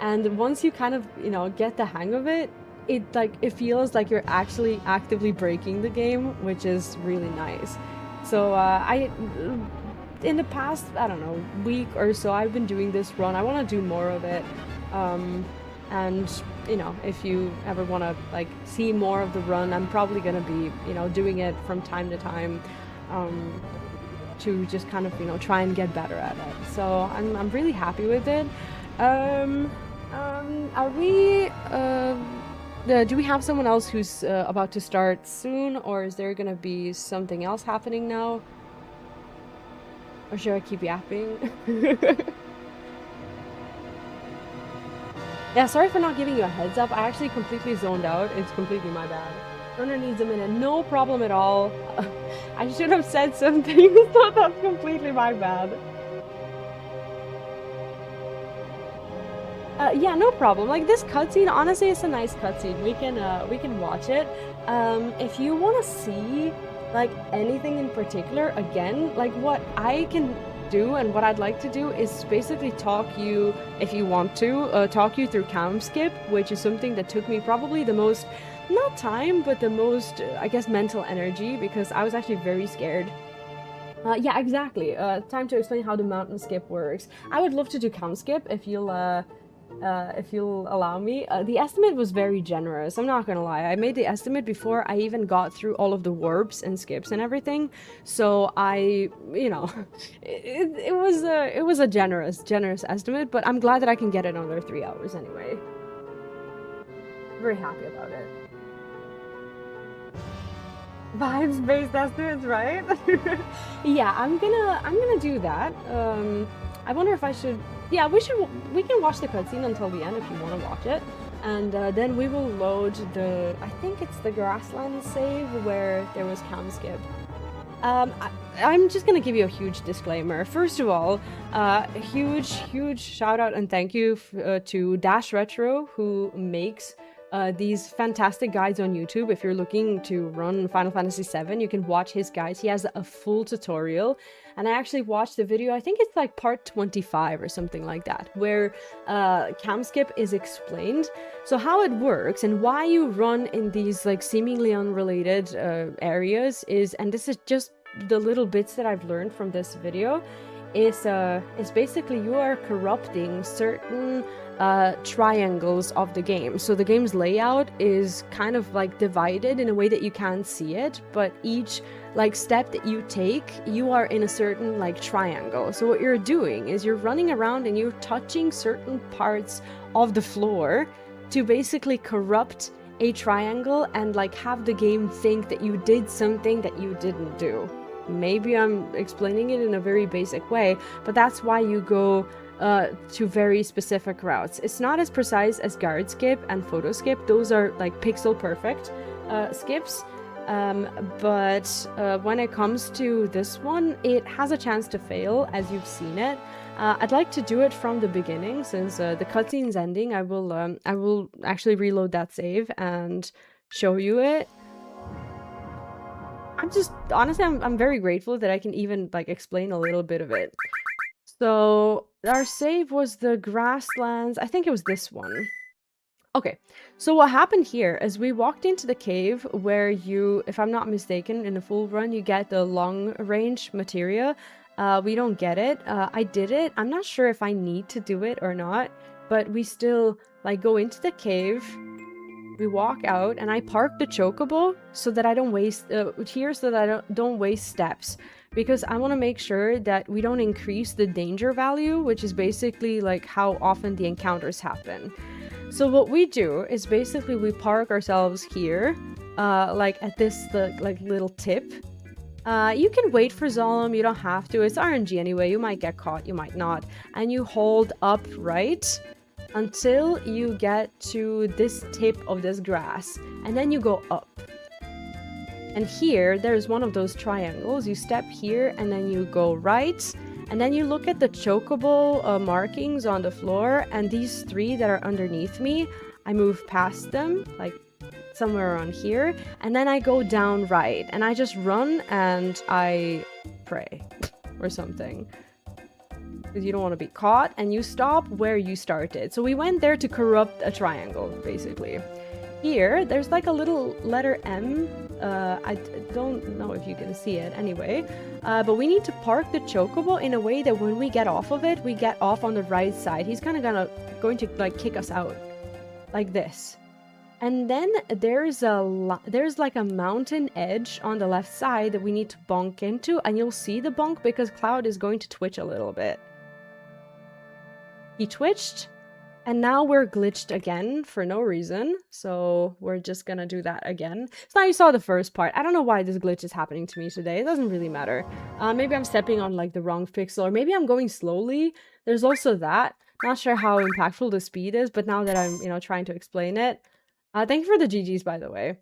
And once you kind of, you know, get the hang of it, it feels like you're actually actively breaking the game, which is really nice. So I in the past, I don't know, week or so, I've been doing this run. I want to do more of it. And you know, if you ever want to like see more of the run, I'm probably gonna be, you know, doing it from time to time, to just kind of, you know, try and get better at it. So I'm really happy with it. Are we do we have someone else who's about to start soon, or is there gonna be something else happening now? Or should I keep yapping? Yeah, sorry for not giving you a heads up. I actually completely zoned out. It's completely my bad. Runner needs a minute. No problem at all. I should have said something, so that's completely my bad. Yeah, no problem. Like this cutscene, honestly, it's a nice cutscene. We can watch it. If you want to see like anything in particular, again, like what I can do and what I'd like to do is basically talk you, if you want to, talk you through cam skip, which is something that took me probably the most, not time, but the most, I guess, mental energy, because I was actually very scared. Yeah, exactly. Time to explain how the mountain skip works. I would love to do cam skip if you'll allow me. The estimate was very generous, I'm not gonna lie. I made the estimate before I even got through all of the warps and skips and everything, so I, you know, it was a generous estimate, but I'm glad that I can get it under 3 hours anyway. Very happy about it. Vibes-based estimates, right? Yeah, I'm gonna do that. I wonder if I should. Yeah, we can watch the cutscene until the end if you want to watch it, and then we will load the. I think it's the grassland save where there was cam skip. I'm just gonna give you a huge disclaimer. First of all, huge shout out and thank you to Dash Retro, who makes these fantastic guides on YouTube. If you're looking to run Final Fantasy VII, you can watch his guides. He has a full tutorial, and I actually watched the video. I think it's like part 25 or something like that, where cam skip is explained. So how it works and why you run in these like seemingly unrelated areas is, and this is just the little bits that I've learned from this video, is basically you are corrupting certain triangles of the game. So the game's layout is kind of like divided in a way that you can't see it, but each like step that you take, you are in a certain like triangle. So what you're doing is you're running around and you're touching certain parts of the floor to basically corrupt a triangle and like have the game think that you did something that you didn't do. Maybe I'm explaining it in a very basic way, but that's why you go to very specific routes. It's not as precise as guard skip and photo skip. Those are like pixel perfect skips. But when it comes to this one, it has a chance to fail, as you've seen it. I'd like to do it from the beginning, since the cutscene's ending. I will actually reload that save and show you it. Honestly, I'm very grateful that I can even like explain a little bit of it. So our save was the grasslands. I think it was this one. Okay, so what happened here is we walked into the cave where you, if I'm not mistaken, in a full run, you get the long range materia. We don't get it. I did it. I'm not sure if I need to do it or not, but we still like go into the cave. We walk out, and I park the chocobo so that I don't waste here, so that I don't waste steps, because I want to make sure that we don't increase the danger value, which is basically like how often the encounters happen. So what we do is basically we park ourselves here, like at this like little tip. You can wait for Zolom, you don't have to. It's RNG anyway, you might get caught, you might not. And you hold up right until you get to this tip of this grass. And then you go up. And here, there's one of those triangles. You step here and then you go right. And then you look at the chocobo markings on the floor. And these 3 that are underneath me, I move past them, like somewhere around here, and then I go down right, and I just run and I pray or something, because you don't want to be caught, and you stop where you started. So we went there to corrupt a triangle, basically. Here, there's like a little letter M. I don't know if you can see it anyway, but we need to park the chocobo in a way that when we get off of it, we get off on the right side. He's kind of going to like kick us out like this. And then there's like a mountain edge on the left side that we need to bonk into, and you'll see the bonk because Cloud is going to twitch a little bit. He twitched, and now we're glitched again for no reason, so we're just gonna do that again. So now you saw the first part. I don't know why this glitch is happening to me today. It doesn't really matter. Maybe I'm stepping on like the wrong pixel, or maybe I'm going slowly. There's also that. Not sure how impactful the speed is, but now that I'm, trying to explain it. Thank you for the GGs, by the way.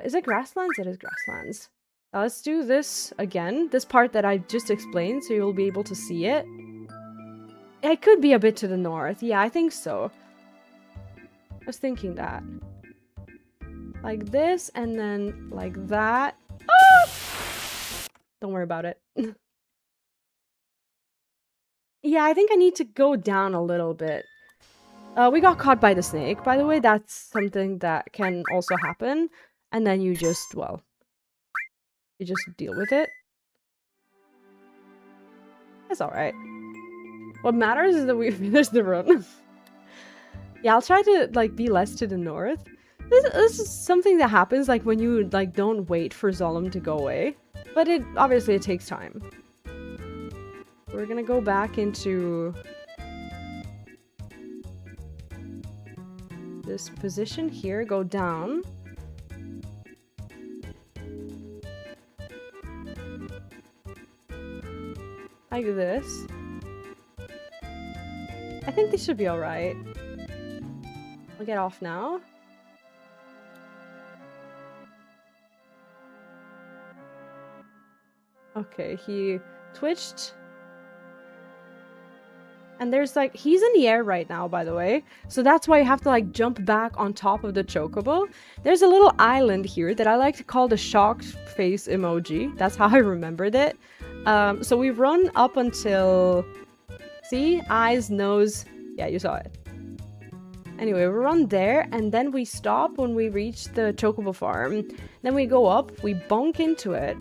Is it grasslands? It is grasslands. Let's do this again. This part that I just explained, so you'll be able to see it. It could be a bit to the north. Yeah, I think so. I was thinking that. Like this, and then like that. Oh! Don't worry about it. Yeah, I think I need to go down a little bit. We got caught by the snake, by the way. That's something that can also happen. And then you just, well, you just deal with it. It's alright. What matters is that we finish the run. Yeah, I'll try to, like, be less to the north. This is something that happens, like, when you, like, don't wait for Zolom to go away. But obviously it takes time. We're gonna go back into this position here, go down. Like this. I think this should be alright. I'll get off now. Okay, he twitched. And there's like, he's in the air right now, by the way. So that's why you have to like jump back on top of the chocobo. There's a little island here that I like to call the shocked face emoji. That's how I remembered it. So we run up until, see, eyes, nose. Yeah, you saw it. Anyway, we run there and then we stop when we reach the chocobo farm. Then we go up, we bonk into it,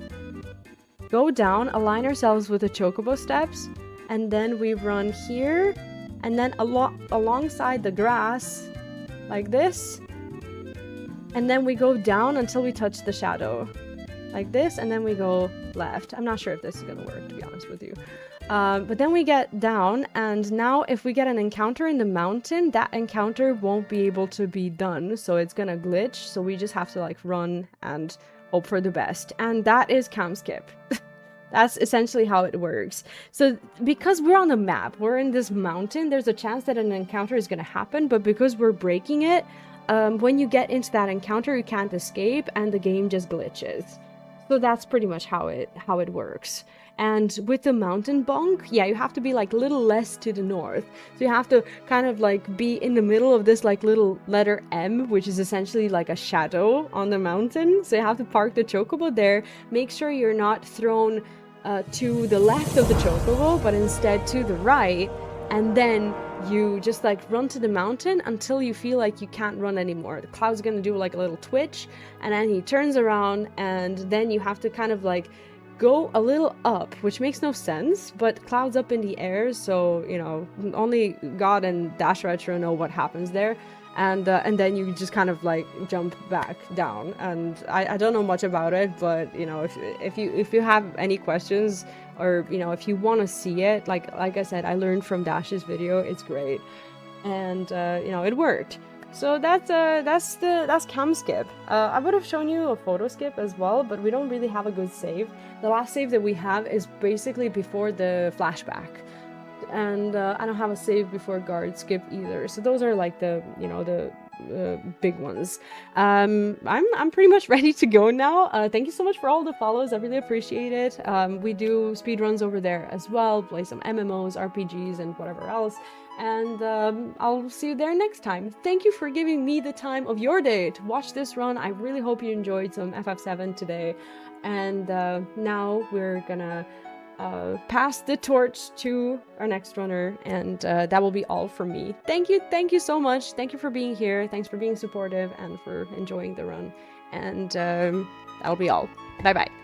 go down, align ourselves with the chocobo steps. And then we run here, and then alongside the grass, like this. And then we go down until we touch the shadow, like this, and then we go left. I'm not sure if this is gonna work, to be honest with you. But then we get down, and now if we get an encounter in the mountain, that encounter won't be able to be done, so it's gonna glitch, so we just have to like run and hope for the best. And that is cam skip. That's essentially how it works. So because we're on the map, we're in this mountain, there's a chance that an encounter is going to happen, but because we're breaking it, when you get into that encounter, you can't escape and the game just glitches. So that's pretty much how it works. And with the mountain bonk, yeah, you have to be like a little less to the north. So you have to kind of like be in the middle of this like little letter M, which is essentially like a shadow on the mountain. So you have to park the chocobo there. Make sure you're not thrown to the left of the chocobo, but instead to the right, and then you just like run to the mountain until you feel like you can't run anymore. The Cloud's gonna do like a little twitch, and then he turns around, and then you have to kind of like go a little up, which makes no sense, but Cloud's up in the air, so you know, only God and Dash Retro know what happens there. And then you just kind of like jump back down, and I don't know much about it, but you know, if you have any questions, or you know, if you want to see it, like I said, I learned from Dash's video. It's great, and you know, it worked. So that's cam skip. I would have shown you a photo skip as well, but we don't really have a good save. The last save that we have is basically before the flashback, and I don't have a save before guard skip either. So those are like the big ones. I'm pretty much ready to go now. Thank you so much for all the follows. I really appreciate it. We do speedruns over there as well, play some MMOs, RPGs, and whatever else. And I'll see you there next time. Thank you for giving me the time of your day to watch this run. I really hope you enjoyed some FF7 today. And now we're gonna pass the torch to our next runner, and that will be all from me. Thank you so much. Thank you for being here. Thanks for being supportive and for enjoying the run. And that'll be all. Bye bye.